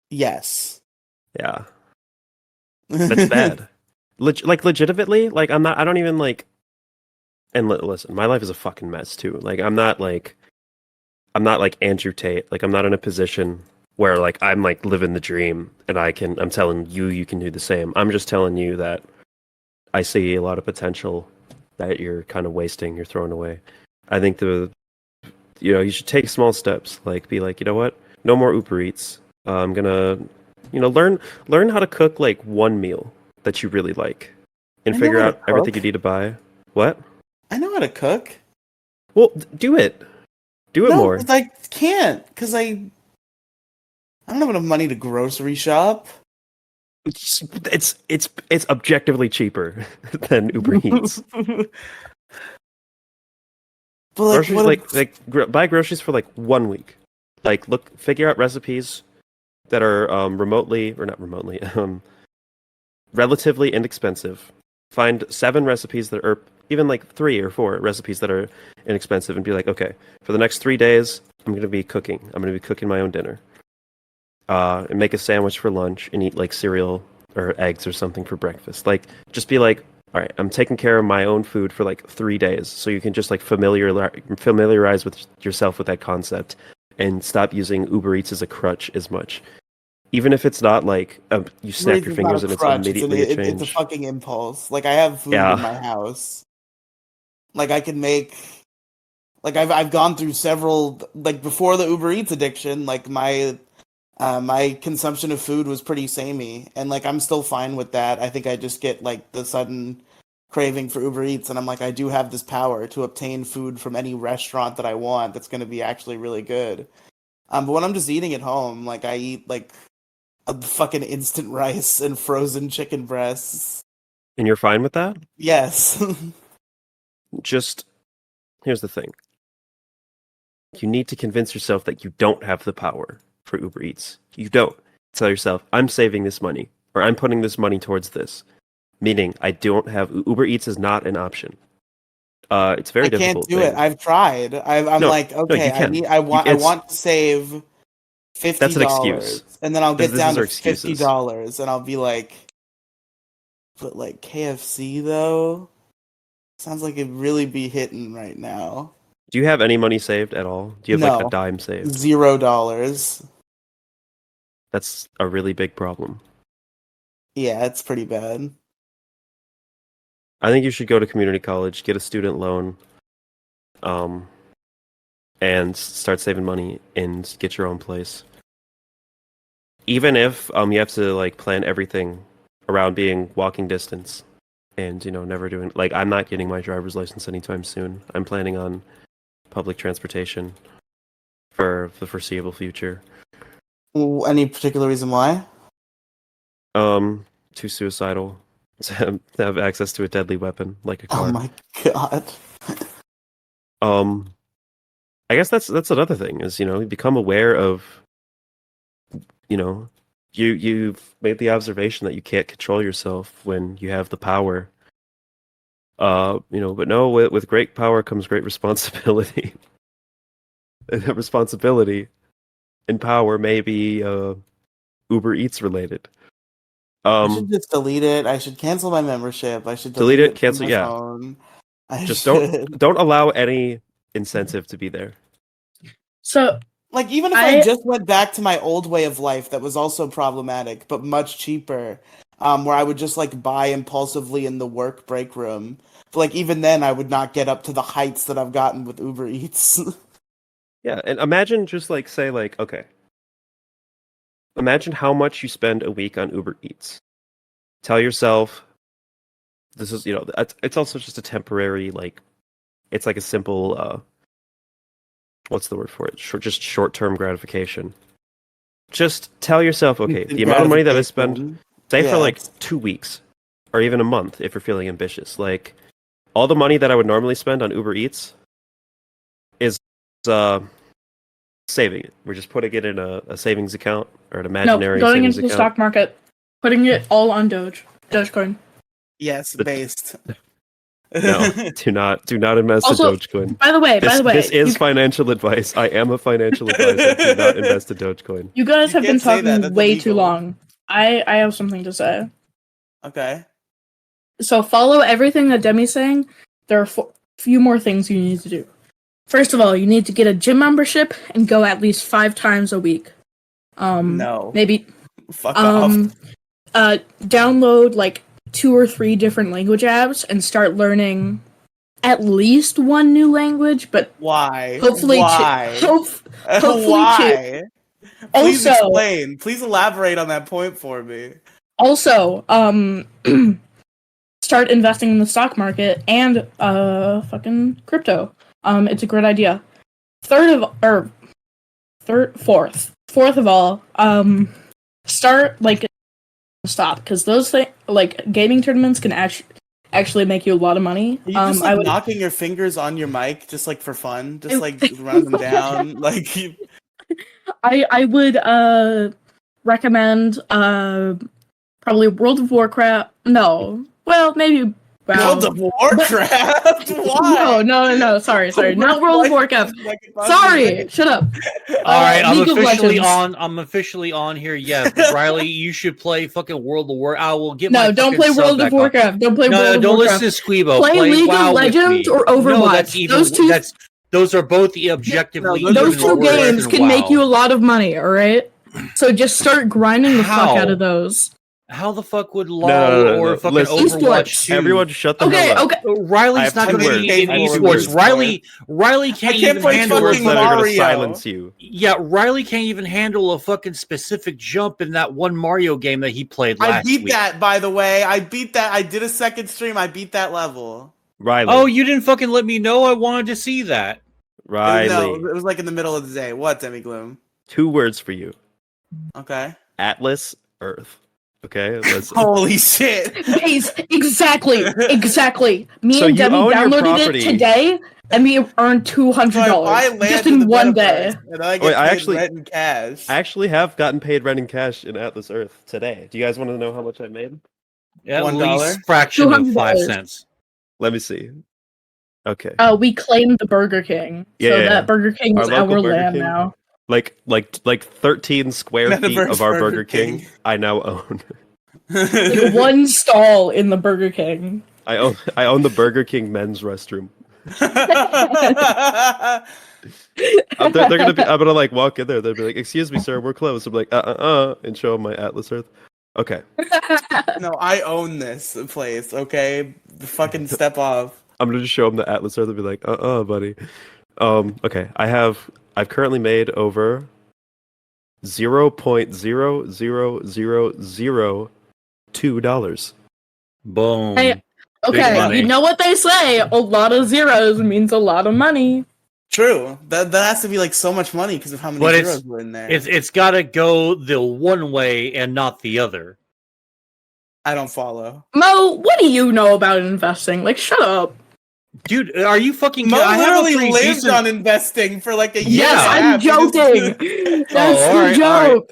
Yes. Yeah. That's bad. Legitimately, like I don't even like, and listen, my life is a fucking mess too. Like I'm not like Andrew Tate. Like I'm not in a position where like I'm like living the dream and I'm telling you can do the same. I'm just telling you that I see a lot of potential that you're kind of wasting, you're throwing away. I think you should take small steps, like be like, you know what? No more Uber Eats. I'm gonna, learn how to cook like one meal that you really like and I know figure how out to everything cook. you need to buy. What? I know how to cook. Well, do it. Do it No, more. 'cause I can't. Because I don't have enough money to grocery shop. It's objectively cheaper than Uber Eats. But like, Groceries what? buy groceries for like 1 week. Like figure out recipes that are relatively inexpensive. Find 7 recipes that are even like 3 or 4 recipes that are inexpensive, and be like, okay, for the next 3 days, I'm gonna be cooking. I'm gonna be cooking my own dinner. And make a sandwich for lunch and eat like cereal or eggs or something for breakfast. Like, just be like, all right, I'm taking care of my own food for like 3 days, so you can just like familiarize with yourself with that concept, and stop using Uber Eats as a crutch as much. Even if it's not like you snap Uber your Eats is not fingers a and it's crutch. immediately a It's a change. fucking impulse. Like I have food in my Yeah, house. Like I can make. Like I've gone through several like before the Uber Eats addiction. Like my consumption of food was pretty samey, and like I'm still fine with that. I think I just get like the sudden craving for Uber Eats, and I'm like, I do have this power to obtain food from any restaurant that I want that's going to be actually really good. But when I'm just eating at home, like I eat like a fucking instant rice and frozen chicken breasts. and you're fine with that. Yes. Just here's the thing: you need to convince yourself that you don't have the power for Uber Eats. You don't. Tell yourself, I'm saving this money, or I'm putting this money towards this. Meaning, I don't have Uber Eats is not an option. It's a very I can't difficult do it. thing. I've tried. I'm No, like, no, you okay, can. I want to save That's an $50, excuse. and then I'll get This down is to our fifty excuses. dollars, and I'll be like, but like KFC though sounds like it'd really be hitting right now. Do you have any money saved at all? Do you have like a No, dime saved? $0. That's a really big problem. Yeah, it's pretty bad. I think you should go to community college, get a student loan, and start saving money and get your own place. Even if you have to like plan everything around being walking distance and never doing like I'm not getting my driver's license anytime soon. I'm planning on public transportation for the foreseeable future. Any particular reason why? Too suicidal to have access to a deadly weapon like a car. Oh my god. I guess that's another thing is you become aware of you've made the observation that you can't control yourself when you have the power. But no, with great power comes great responsibility. And that responsibility and power may be Uber Eats related. I should just delete it. I should cancel my membership. I should delete it, from cancel, my yeah. phone. Just don't allow any incentive to be there. So, like, even if I just went back to my old way of life that was also problematic, but much cheaper, where I would just, like, buy impulsively in the work break room. But, like, even then, I would not get up to the heights that I've gotten with Uber Eats. Yeah, and imagine just, like, say, like, okay. Imagine how much you spend a week on Uber Eats. Tell yourself, this is, it's also just a temporary, like, it's like a simple, what's the word for it? Just short-term gratification. Just tell yourself, okay, the amount of money that I spend, say for like 2 weeks, or even a month if you're feeling ambitious, like, all the money that I would normally spend on Uber Eats is saving it. We're just putting it in a savings account or an imaginary going savings into the account. stock market, putting it all on Dogecoin. Yes, based. No, do not invest Also, in Dogecoin. By the way, this is financial advice. I am a financial advisor. Do not invest in Dogecoin. You guys have been talking way illegal. too long. I have something to say. Okay. So follow everything that Demi's saying. There are few more things you need to do. First of all, you need to get a gym membership and go at least 5 times a week. No. Maybe. Fuck off. Download like 2 or 3 different language apps and start learning at least 1 new language. But why? Hopefully, why? Hopefully, why? Please also, explain. Please elaborate on that point for me. Also, start investing in the stock market and fucking crypto. It's a great idea. Fourth of all, start like stop because those things like gaming tournaments can actually make you a lot of money. Are you just like knocking your fingers on your mic just like for fun, just like run them down, like. I would recommend probably World of Warcraft. No, well maybe. World of Warcraft? Why? No. Sorry. Not World of Warcraft. Sorry. Shut up. All right, I'm officially on here. Yeah, Riley, you should play fucking World of Warcraft. I will get my don't play World of Warcraft. Don't play World of Warcraft. Don't listen to Squeebo. Play League WoW of Legends or Overwatch. No, those are both the objectively. Those 2 games can make you a lot of money. All right. So just start grinding the fuck out of those. How the fuck would LoL or fucking Overwatch 2? Everyone shut the hell up. Okay. Riley's not going to be in esports. Riley can't even handle fucking Mario. Silence you. Yeah, Riley can't even handle a fucking specific jump in that one Mario game that he played last week. I beat that, by the way. I beat that. I did a second stream. I beat that level. Riley. Oh, you didn't fucking let me know. I wanted to see that. Riley. No, it was like in the middle of the day. What, Demigloom? 2 words for you. Okay. Atlas Earth. Okay. Holy shit! Exactly. Me and Demi downloaded it today, and we earned $200 just in one day. And I get paid rent and cash. I actually have gotten paid rent and cash in Atlas Earth today. Do you guys want to know how much I made? At $1? least fraction of 5 cents. Let me see. Okay. We claimed the Burger King, that Burger King is our land now. Like 13 square feet of our Burger King, I now own. Like 1 stall in the Burger King. I own the Burger King men's restroom. I'm gonna like walk in there. They'll be like, "Excuse me, sir, we're closed." I'm like, and show them my Atlas Earth. Okay. No, I own this place. Okay, fucking step off. I'm gonna just show him the Atlas Earth and be like, buddy. Okay. I've currently made over 0.00002 dollars. Boom. Hey, Big okay, money. you know what they say. A lot of zeros means a lot of money. True. That has to be like so much money because of how many But zeros were in there. It's got to go the one way and not the other. I don't follow. Mo, what do you know about investing? Like, shut up. Dude, are you fucking Mo I have a literally pretty lived decent- on investing for like a year. Yeah. and a I'm half. He just- joking. That's all the right, all right. joke.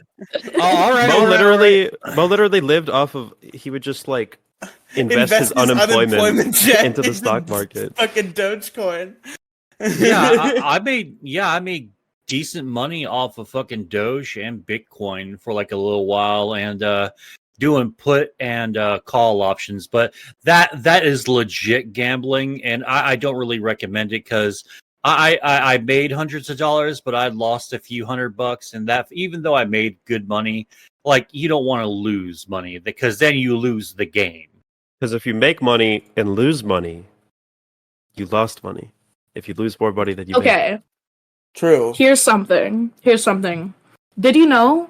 Oh, all right. Mo all right, literally lived off of. He would just like invest his unemployment check into the stock market. Fucking Dogecoin. Yeah, I made decent money off of fucking Doge and Bitcoin for like a little while, and doing put and call options. But that is legit gambling, and I don't really recommend it because I made hundreds of dollars, but I lost a few $100, and that even though I made good money, like you don't want to lose money because then you lose the game. Because if you make money and lose money, you lost money. If you lose more money than you made. Okay, True. here's something. Did you know?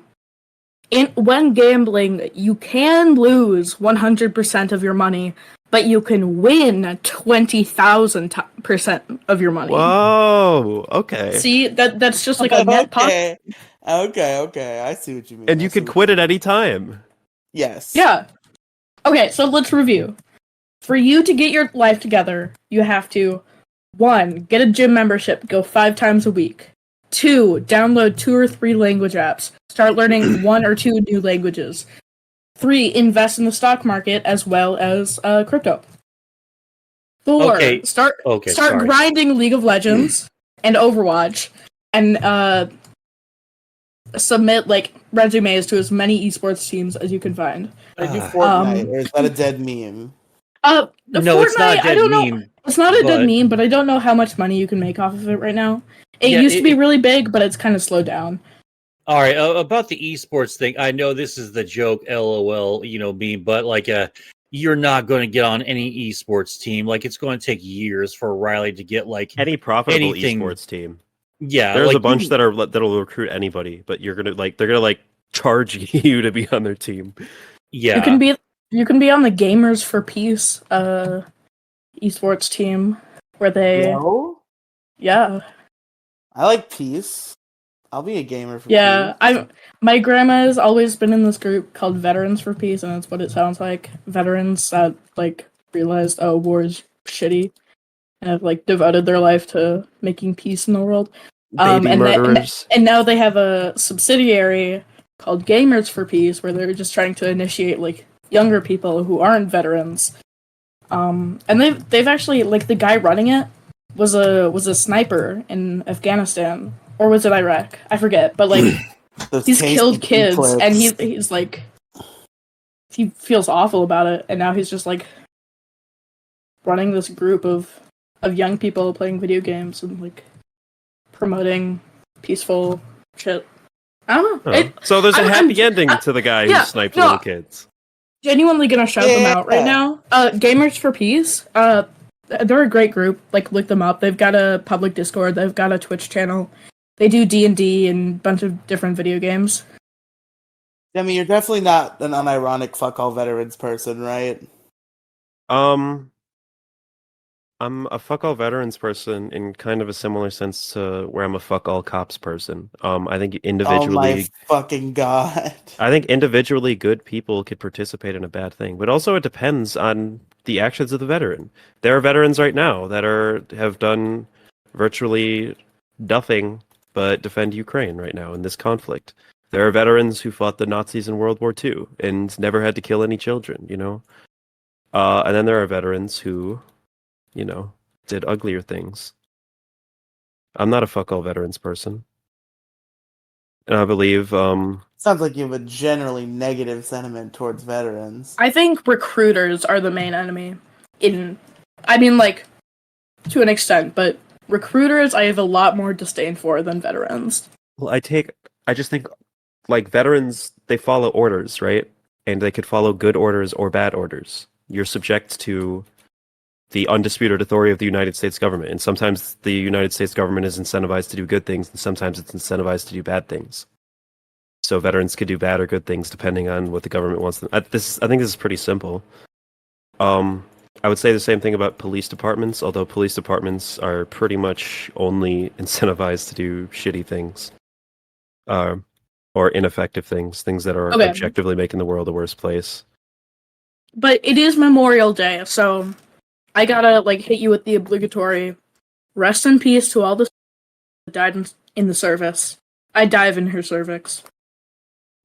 When gambling, you can lose 100% of your money, but you can win 20,000% of your money. Whoa. Okay. See, that's just like a net pot. Okay. I see what you mean. And you can quit at any time. Yes. Yeah. Okay, so let's review. For you to get your life together, you have to 1. Get a gym membership, go 5 times a week. 2. Download 2 or 3 language apps. Start learning 1 or 2 new languages. 3. Invest in the stock market as well as crypto. 4. Okay. Start Sorry. grinding League of Legends and Overwatch, and submit like resumes to as many esports teams as you can find. I do Fortnite, or is that a dead meme? No, Fortnite, it's not a I dead don't know. meme. It's not a dead but- meme, but I don't know how much money you can make off of it right now. It Yeah, used to be really big, but it's kind of slowed down. All right, about the esports thing, I know this is the joke, LOL, meme, but like, you're not going to get on any esports team. Like, it's going to take years for Riley to get like Any profitable anything. esports team. Yeah, There's like, a bunch that'll recruit anybody, but they're gonna charge you to be on their team. Yeah, You can be on the Gamers for Peace esports team where they No? yeah. I like peace. I'll be a gamer for peace. My grandma has always been in this group called Veterans for Peace, and that's what it sounds like. Veterans that like realized war is shitty and have like devoted their life to making peace in the world. Baby murderers. And now they have a subsidiary called Gamers for Peace, where they're just trying to initiate like younger people who aren't veterans. And they've actually like the guy running it was a sniper in Afghanistan, or was it Iraq? I forget, but like he's killed kids, and he's like he feels awful about it, and now he's just like running this group of young people playing video games and like promoting peaceful shit. I don't know. So there's a happy ending to the guy who sniped little kids. Genuinely gonna shout them out right now. Gamers for Peace. They're a great group. Like, look them up. They've got a public Discord. They've got a Twitch channel. They do D&D and a bunch of different video games. I mean, you're definitely not an unironic fuck all veterans person, right? I'm a fuck all veterans person in kind of a similar sense to where I'm a fuck all cops person. I think individually, oh my fucking god! I think individually good people could participate in a bad thing, but also it depends on the actions of the veteran. There are veterans right now that have done virtually nothing but defend Ukraine right now in this conflict. There are veterans who fought the Nazis in World War II and never had to kill any children, and then there are veterans who did uglier things. I'm not a fuck all veterans person. And I believe Sounds like you have a generally negative sentiment towards veterans. I think recruiters are the main enemy. I mean, like, to an extent, but recruiters I have a lot more disdain for than veterans. well, I just think like veterans, they follow orders, right? and they could follow good orders or bad orders. You're subject to the undisputed authority of the United States government, and sometimes the United States government is incentivized to do good things, and sometimes it's incentivized to do bad things. So veterans could do bad or good things depending on what the government wants them. I think this is pretty simple. I would say the same thing about police departments, although police departments are pretty much only incentivized to do shitty things, or ineffective things that are Okay. objectively making the world a worse place. But it is Memorial Day, so I gotta hit you with the obligatory rest in peace to all the that died in the service. I dive in her cervix.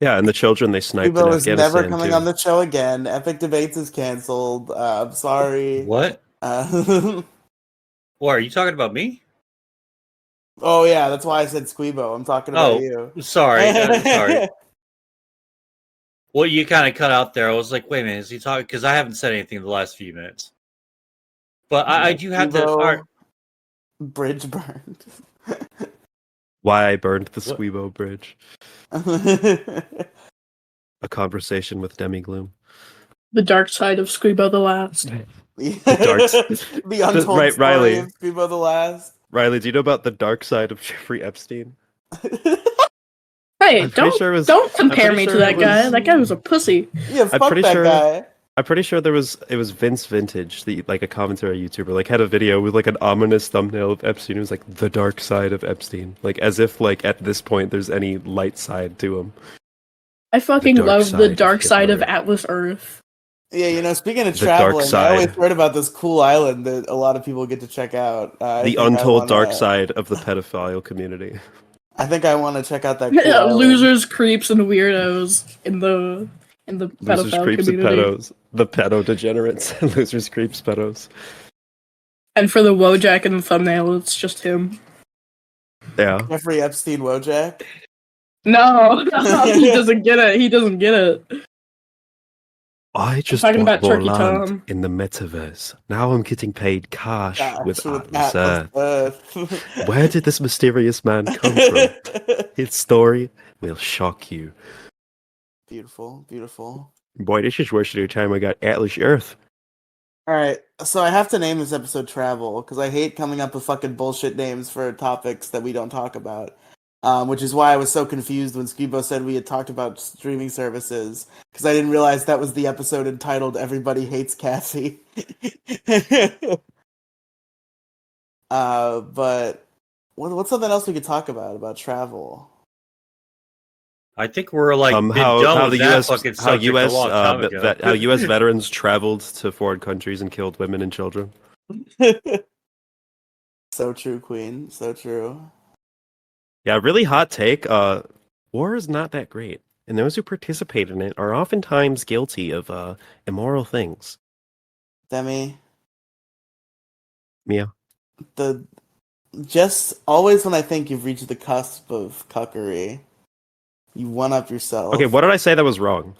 Yeah, and the children they sniped in Squeebo is Afghanistan never coming too. on the show again. Epic Debates is canceled. I'm sorry. What? Oh Are you talking about me? yeah, that's why I said Squeebo. I'm talking about Oh, you. sorry. Sorry. Well, you kind of cut out there. I was like, wait a minute, is he talking? Because I haven't said anything in the last few minutes. But I do have to. All right. Bridge burned. Why I burned the What? Squeebo Bridge. A conversation with Demi Gloom. The dark side of Squeebo the Last. The untold Right, story Riley. of Squeebo the Last. Riley, do you know about the dark side of Jeffrey Epstein? Hey, I'm pretty sure it was- don't compare I'm me pretty to sure that it guy. was- That guy was a pussy. Yeah, I'm fuck pretty that sure- guy. I'm pretty sure it was Vince Vintage, like a commentary YouTuber, like had a video with like an ominous thumbnail of Epstein. It was like the dark side of Epstein, like as if like at this point there's any light side to him. I fucking dark love side the of dark side of Hitler. Atlas Earth. Yeah, speaking of The dark traveling, I always side. heard about this cool island that a lot of people get to check out. I The think I untold dark wanna- side of the pedophile community. I think I want to check out that cool island. Losers, creeps, and weirdos in the Losers, pedophile creeps, community. and pedos. The pedo degenerates. Losers, creeps, pedos. And for the Wojak in the thumbnail, it's just him. Yeah. Jeffrey Epstein Wojak. No, he doesn't get it. He doesn't get it. I just talking bought about more Turkey land Tom. in the metaverse. Now I'm getting paid cash Gosh, with Atlas Atlas Earth. Earth. Where did this mysterious man come from? His story will shock you. Beautiful, beautiful. Boy, this is worse than the time I got Atlas Earth. All right, so I have to name this episode "Travel" because I hate coming up with fucking bullshit names for topics that we don't talk about. Which is why I was so confused when Squeebo said we had talked about streaming services because I didn't realize that was the episode entitled "Everybody Hates Cassie." But what's something else we could talk about travel? I think we're like been how done the with that U.S. fucking how subject U.S. a long time ago. how U.S. veterans traveled to foreign countries and killed women and children. So true, Queen. So true. Yeah, really hot take. War is not that great, and those who participate in it are oftentimes guilty of immoral things. Demi, Mia. Just always when I think you've reached the cusp of cuckery, you one up yourself. Okay, what did I say that was wrong?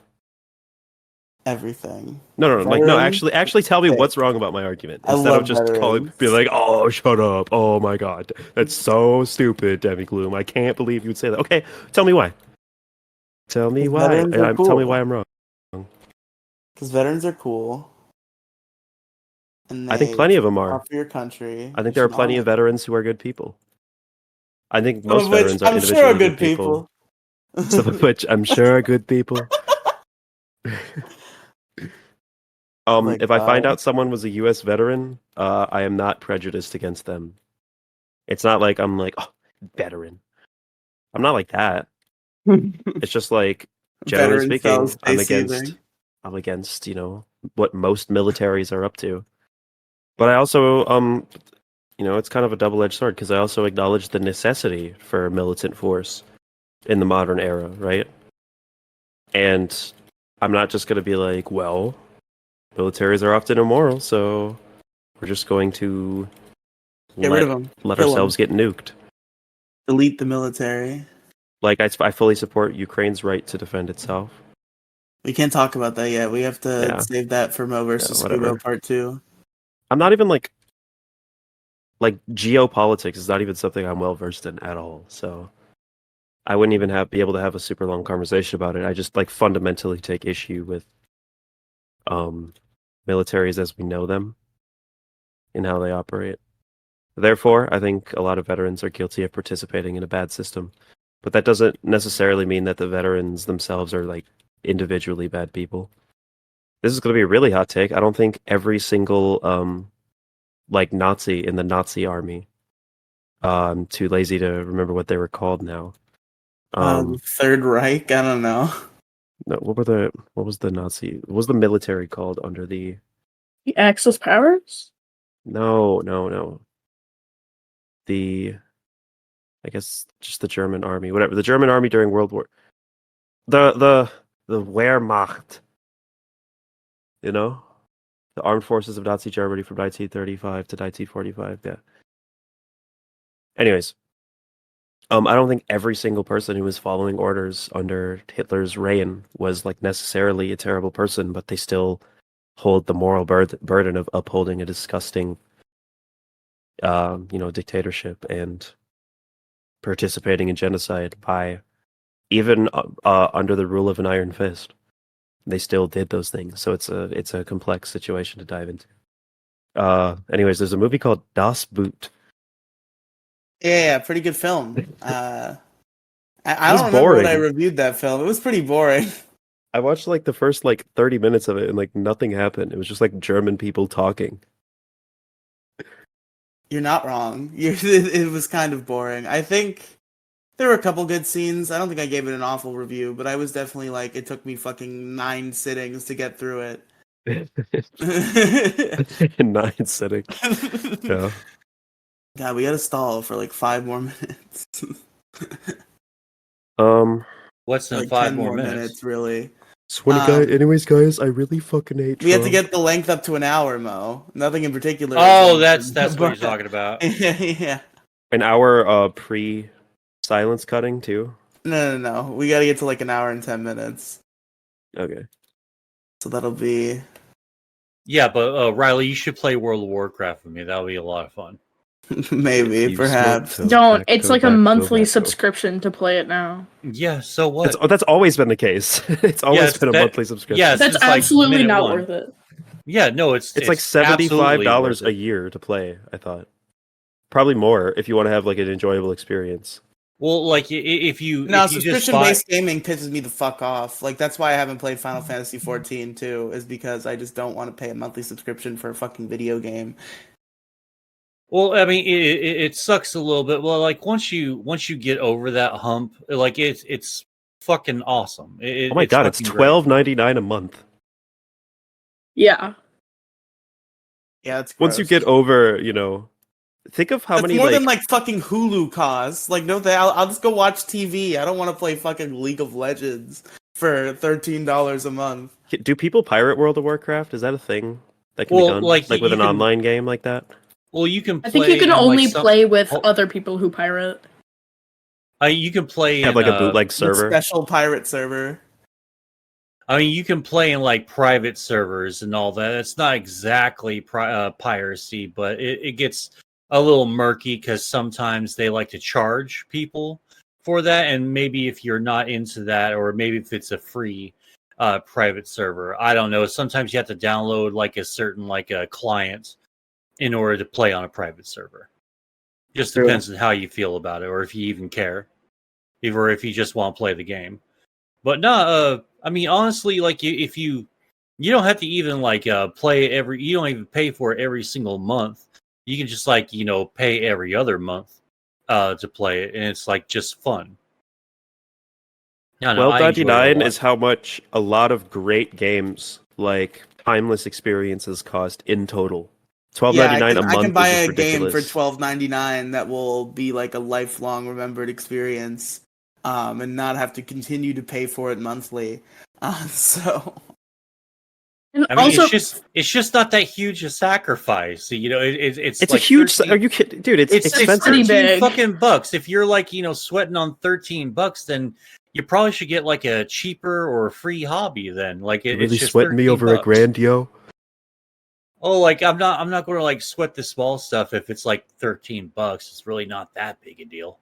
Everything. No. Veterans? Actually, tell me Okay. what's wrong about my argument I instead love of just veterans. be like, "Oh, shut up! Oh my god, that's so stupid, Demi Gloom. I can't believe you would say that." Okay, tell me why. Tell me why. Veterans are Tell me cool. why I'm wrong. Because veterans are cool. And I think they plenty of them fought are. for your country. I think there are plenty of veterans who are good people. I think Some most of which veterans are I'm individually sure are good people. Some of which I'm sure are good people. my If I find God. out someone was a U.S. veteran, I am not prejudiced against them. It's not like I'm like, oh, veteran. I'm not like that. It's just like, generally Veteran speaking, cells stay seething. I'm against, what most militaries are up to. But I also, it's kind of a double-edged sword because I also acknowledge the necessity for militant force in the modern era, right? And I'm not just going to be like, well, militaries are often immoral, so we're just going to Get rid of them. let Kill 'em. ourselves get nuked. Delete the military. Like, I fully support Ukraine's right to defend itself. We can't talk about that yet. We have to Yeah. save that for Mo versus whatever. Squeebo Part 2. I'm not even like geopolitics is not even something I'm well versed in at all. So I wouldn't even be able to have a super long conversation about it. I just like fundamentally take issue with militaries as we know them and how they operate. Therefore, I think a lot of veterans are guilty of participating in a bad system. But that doesn't necessarily mean that the veterans themselves are like individually bad people. This is going to be a really hot take. I don't think every single like Nazi in the Nazi army, too lazy to remember what they were called now. The Third Reich. I don't know. No, what was the Nazi? What was the military called under the? The Axis powers? No. I guess just the German army, whatever. The German army during World War. The Wehrmacht. You know, the armed forces of Nazi Germany from 1935 to 1945. Yeah. Anyways, I don't think every single person who was following orders under Hitler's reign was like necessarily a terrible person, but they still hold the moral burden of upholding a disgusting, dictatorship and participating in genocide by even under the rule of an iron fist. They still did those things, so it's a complex situation to dive into. Anyways, there's a movie called Das Boot. Yeah, pretty good film. I It was don't remember when I boring. reviewed that film. It was pretty boring. I watched like the first like 30 minutes of it and like nothing happened. It was just like German people talking. You're not wrong. It was kind of boring. I think there were a couple good scenes. I don't think I gave it an awful review, but I was definitely like, it took me fucking 9 sittings to get through it. In 9 sittings. Yeah. God, we gotta stall for like 5 more minutes. What's in Like 5 10 more more minutes? minutes, really. Anyways, guys, I really fucking hate We have to Trump. get the length up to an hour, Mo. Nothing in particular. Oh, that's what you're talking about. Yeah. An hour pre-silence cutting too. No. We gotta get to like an hour and 10 minutes. Okay. So that'll be. Yeah, but Riley, you should play World of Warcraft with me. That'll be a lot of fun. Maybe, You perhaps. smoke Don't. It's tobacco, like a monthly tobacco. subscription to play it now. Yeah, so what? That's always been the case. It's always it's been a bet- monthly subscription. yes. That's It's like absolutely minute not one. worth it. Yeah, no, it's It's like absolutely $75 worth a it. year to play, I thought. Probably more if you want to have like an enjoyable experience. Well, like if you No, if you just buy, subscription-based gaming pisses me the fuck off. Like, that's why I haven't played Final Fantasy 14 too, is because I just don't want to pay a monthly subscription for a fucking video game. well, I mean, it sucks a little bit. Well, like once you get over that hump, like it's fucking awesome. Oh my god, it's fucking great. $12.99 a month. Yeah. Yeah, it's Once you gross. get over, think of how That's many more like than like fucking Hulu costs. Like, no, I'll just go watch TV. I don't want to play fucking League of Legends for $13 a month. do people pirate World of Warcraft? Is that a thing that can Well, be done? like, Like you with an can- online game like that? Well, you can. I think you can in, like, only some- play with Oh. other people who pirate. You can play Have in, like a bootleg The server. special pirate server. I mean, you can play in like private servers and all that. It's not exactly piracy, but it gets a little murky because sometimes they like to charge people for that. And maybe if you're not into that, or maybe if it's a free private server, I don't know. Sometimes you have to download like a certain like a client in order to play on a private server. Just True. depends on how you feel about it, or if you even care, or if you just want to play the game. But no, I mean, honestly, like if you don't have to even like play every, you don't even pay for it every single month. You can just like pay every other month to play it, and it's like just fun. I don't know, I enjoy it a $12.99 lot. is how much a lot of great games like timeless experiences cost in total. $12.99 a month I can buy is a just game ridiculous. for $12.99 that will be like a lifelong remembered experience, and not have to continue to pay for it monthly. So And I mean, also, it's just not that huge a sacrifice. It's It's like a huge. 13 Are you kidding, dude? It's it's expensive. pretty 13 big. fucking bucks. If you're like sweating on $13, then you probably should get like a cheaper or a free hobby. Then like You're it's really just sweating me 13 over bucks. a grand, yo. Oh, like I'm not going to like sweat the small stuff if it's like $13. It's really not that big a deal.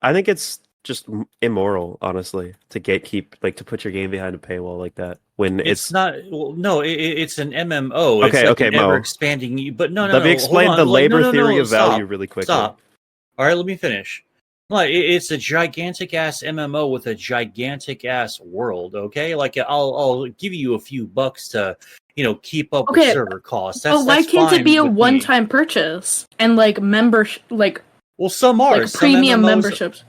I think it's just immoral, honestly, to to put your game behind a paywall like that when It's not. Well, no, it's an MMO. It's Okay, like okay, an ever Mo. expanding. But no, Let me hold explain on. the Like, labor theory no. of value Stop. really quickly. Stop. All right, let me finish. Like, it's a gigantic ass MMO with a gigantic ass world. Okay, like I'll give you a few bucks to keep up with Okay, server costs. but why That's can't it be fine a with me. one-time purchase and like Well, some are. like Some premium MMOs. memberships?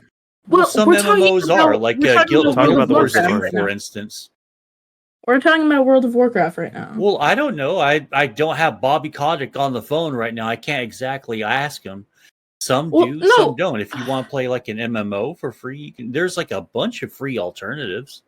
Well, Well, some we're talking MMOs are about like we're talking Guild, about talking World Guild about of the Wars worst 2, Warcraft one. right for now. instance. We're talking about World of Warcraft right now. Well, I don't know. I don't have Bobby Kotick on the phone right now. I can't exactly ask him. Some Well, do, some no. don't. If you want to play like an MMO for free, you can. There's like a bunch of free alternatives.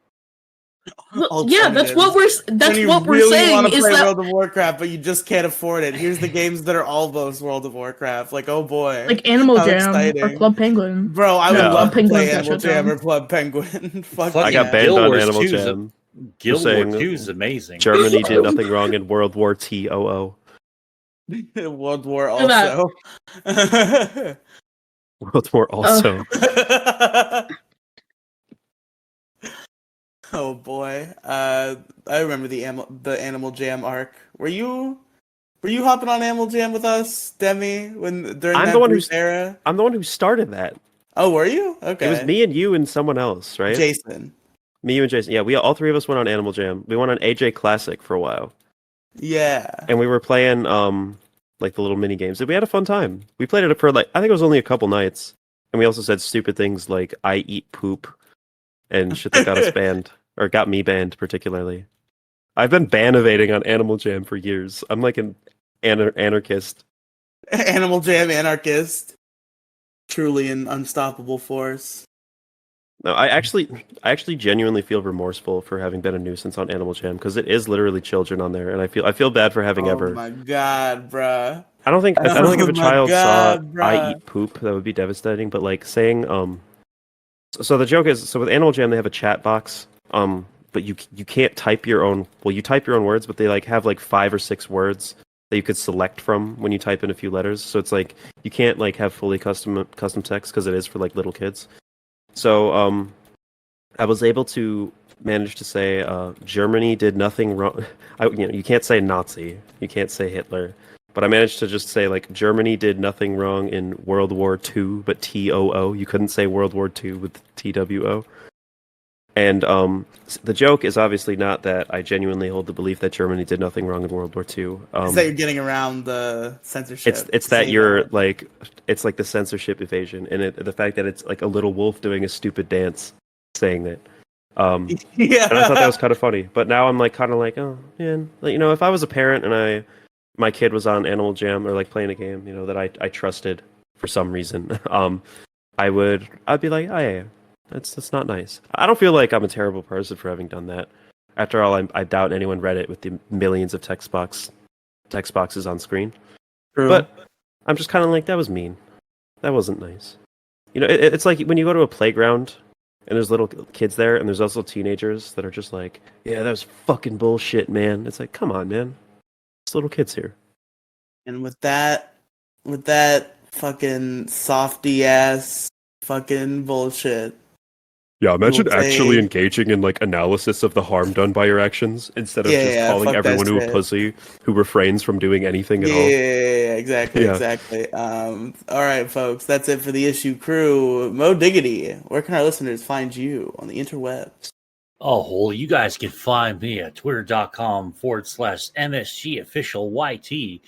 Well, yeah, that's what When you we're really want saying to is play that World of Warcraft, but you just can't afford it. Here's the games that are almost World of Warcraft. Like, oh boy, like Animal how Jam or exciting, Club Penguin. bro! I would No, love Club Yeah. to Penguin play got Animal shut Jam down. or Club Penguin. Fuck Fucking I got yeah. banned Guild on Wars Animal 2 is Jam. Guild saying Wars 2 is amazing. Germany did nothing wrong in World War TOO. World War Look at also. World War also. Oh boy, I remember the Animal Jam arc. Were you hopping on Animal Jam with us, Demi, during I'm that the one brief era? I'm the one who started that. Oh, were you? It was Okay, me and you and someone else, right? Jason. Me, you, and Jason. Yeah, we all three of us went on Animal Jam. We went on AJ Classic for a while, Yeah. and we were playing like the little mini games. And we had a fun time. We played it for like I think it was only a couple nights, and we also said stupid things like "I eat poop" and shit that got us banned or got me banned particularly. I've been ban-evading on Animal Jam for years. I'm like an anarchist. Animal Jam anarchist. Truly an unstoppable force. No, I actually genuinely feel remorseful for having been a nuisance on Animal Jam because it is literally children on there, and I feel bad for having Oh ever. my god, bruh. I don't think if Oh a my child saw god, "I bruh. eat poop" that would be devastating. But like saying so the joke is with Animal Jam they have a chat box but you can't type your own. Well, you type your own words, but they like have like 5 or 6 words that you could select from when you type in a few letters. So it's like you can't like have fully custom text because it is for like little kids. So I was able to manage to say Germany did nothing wrong. You can't say Nazi, you can't say Hitler, but I managed to just say like Germany did nothing wrong in World War II, but TOO. You couldn't say World War II with TWO. And the joke is obviously not that I genuinely hold the belief that Germany did nothing wrong in World War II. Is that you're getting around the censorship? It's that you're like it's like the censorship evasion, and the fact that it's like a little wolf doing a stupid dance, saying that. Yeah. And I thought that was kind of funny. But now I'm like kind of like, oh man, like, if I was a parent and my kid was on Animal Jam or like playing a game, that I trusted for some reason, I'd be like, oh yeah, that's not nice. I don't feel like I'm a terrible person for having done that. After all, I doubt anyone read it with the millions of text boxes on screen. True. But I'm just kind of like, that was mean. That wasn't nice. It's like when you go to a playground and there's little kids there and there's also teenagers that are just like, yeah, that was fucking bullshit, man. It's like, come on, man. It's little kids here. And with that fucking softy ass fucking bullshit. Yeah, imagine actually engaging in like analysis of the harm done by your actions instead of Yeah, calling fuck that everyone a shit. pussy who refrains from doing anything at all. Yeah, exactly, Yeah. exactly. All right, folks, that's it for the issue crew. Mo Diggity, where can our listeners find you on the interwebs? Oh, well, you guys can find me at twitter.com/MSG official YT.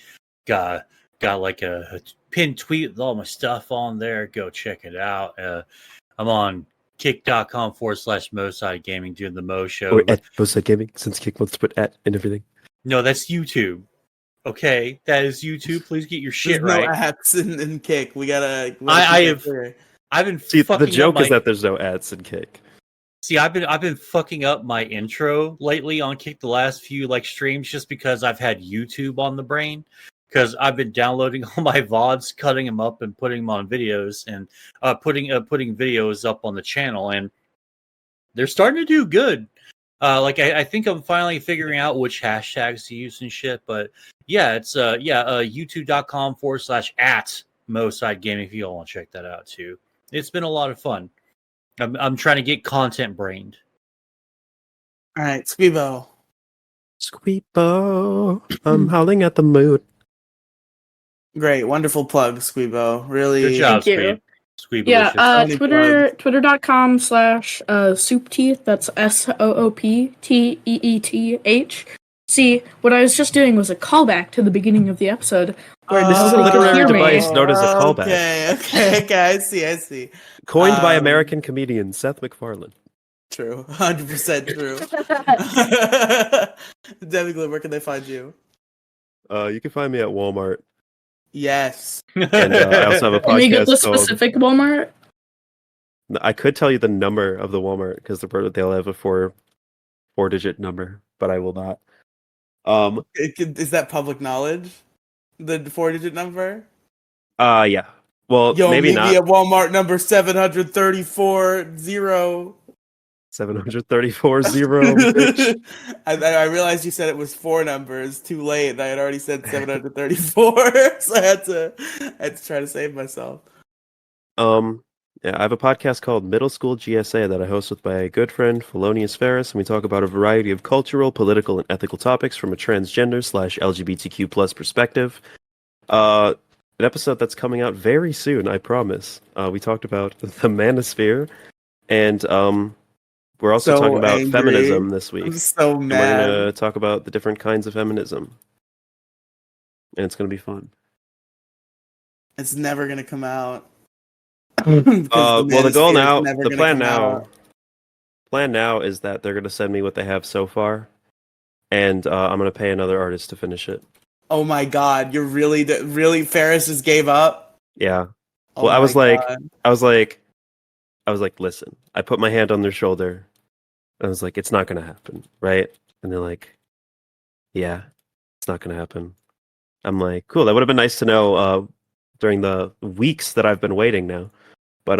Got like a pinned tweet with all my stuff on there. Go check it out. I'm on kick.com/Moside Gaming doing the Mo Show. Or at Moside Gaming, since Kick wants to put at and everything. No, that's YouTube. Okay, that is YouTube. Please get your shit There's right. no ads in Kick. We gotta I've been See, fucking the joke up is that there's no ads in Kick. See, I've been fucking up my intro lately on Kick the last few streams just because I've had YouTube on the brain. Because I've been downloading all my VODs, cutting them up, and putting them on videos, and putting videos up on the channel, and they're starting to do good. I think I'm finally figuring out which hashtags to use and shit. But yeah, it's youtube.com/@Moside Gaming if you all want to check that out too. It's been a lot of fun. I'm trying to get content brained. All right, Squeebo. Squeebo, I'm howling at the moon. Great, wonderful plug, Squeebo. Really, Good job, Thank you. Squeeb. Yeah, So many twitter.com/soupteeth. That's SOOPTEETH. See, what I was just doing was a callback to the beginning of the episode where This is a nobody could literary hear device me. known as a callback. Okay, I see. Coined by Um, American comedian Seth MacFarlane. True, 100% true. Demiglow, where can they find you? You can find me at Walmart. Yes. And I also have a Can we get the podcast called... specific Walmart? I could tell you the number of the Walmart because they'll have a four-digit number, but I will not. Is that public knowledge? The 4-digit number? Yeah. Well, Yo, maybe meet me not. at Walmart number 734-0. 734 zero, bitch. I realized you said it was 4 numbers. Too late. And I had already said 734, so I had to try to save myself. Yeah, I have a podcast called Middle School GSA that I host with my good friend Felonious Ferris, and we talk about a variety of cultural, political, and ethical topics from a transgender/LGBTQ plus perspective. An episode that's coming out very soon, I promise. We talked about the manosphere, and we're also So talking about angry. feminism this week. I'm so And we're mad. gonna talk about the different kinds of feminism, and it's gonna be fun. It's never gonna come out. Well, the goal now, the plan now is that they're gonna send me what they have so far, and I'm gonna pay another artist to finish it. Oh my god, you're really Ferris just gave up? Yeah. Oh Well, I was my like, God. listen. I put my hand on their shoulder. I was like, it's not gonna happen, right? And they're like, yeah, it's not gonna happen. I'm like, cool. That would have been nice to know during the weeks that I've been waiting now. But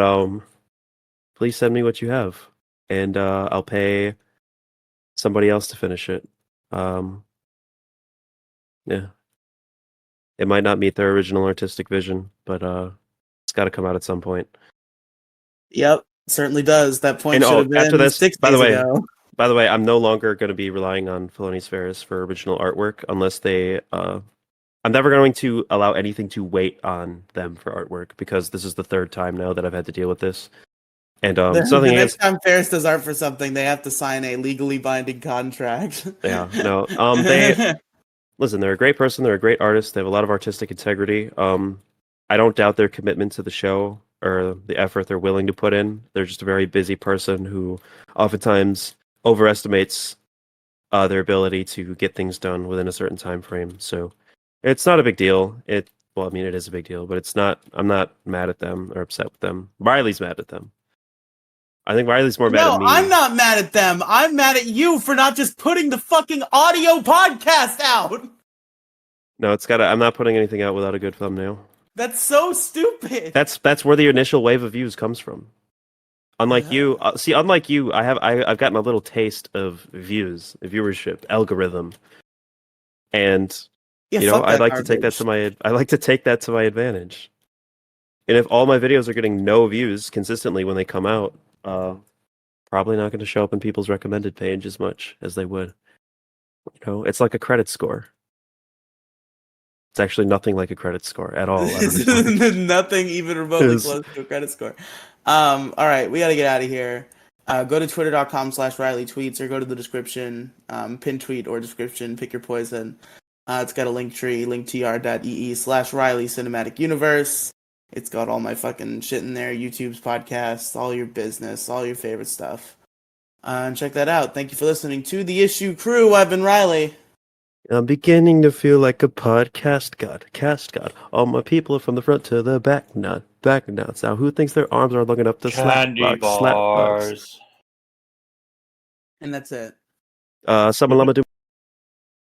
please send me what you have, and I'll pay somebody else to finish it. Yeah, it might not meet their original artistic vision, but it's got to come out at some point. Yep, certainly does. That point And should have been after this, 6 by the days way, ago. I'm no longer going to be relying on Felonious Ferris for original artwork unless they. I'm never going to allow anything to wait on them for artwork because this is the third time now that I've had to deal with this. And The something next time Ferris does art for something, they have to sign a legally binding contract. Yeah, no. They listen. They're a great person. They're a great artist. They have a lot of artistic integrity. I don't doubt their commitment to the show or the effort they're willing to put in. They're just a very busy person who oftentimes overestimates their ability to get things done within a certain time frame. So it's not a big deal. Well, I mean, it is a big deal, but it's not. I'm not mad at them or upset with them. Riley's mad at them. I think Riley's more mad at me. No, I'm not mad at them. I'm mad at you for not just putting the fucking audio podcast out. No, it's got. I'm not putting anything out without a good thumbnail. That's so stupid. That's where the initial wave of views comes from. Unlike you, unlike you, I've gotten a little taste of viewership, algorithm, and Yeah, I'd like to take that to my advantage. And if all my videos are getting no views consistently when they come out, probably not going to show up in people's recommended page as much as they would. It's like a credit score. It's actually nothing like a credit score at all. Nothing even remotely close to a credit score. All right, we got to get out of here. Go to twitter.com/Riley tweets or go to the description, pin tweet or description, pick your poison. It's got a link tree, linktr.ee/Riley Cinematic Universe. It's got all my fucking shit in there, YouTube's podcasts, all your business, all your favorite stuff. And check that out. Thank you for listening to The Issue Crew. I've been Riley. I'm beginning to feel like a podcast god. Cast god. All my people are from the front to the back. Not back now. Now who thinks their arms are long enough to slap box? bars. And that's it. Summon Lama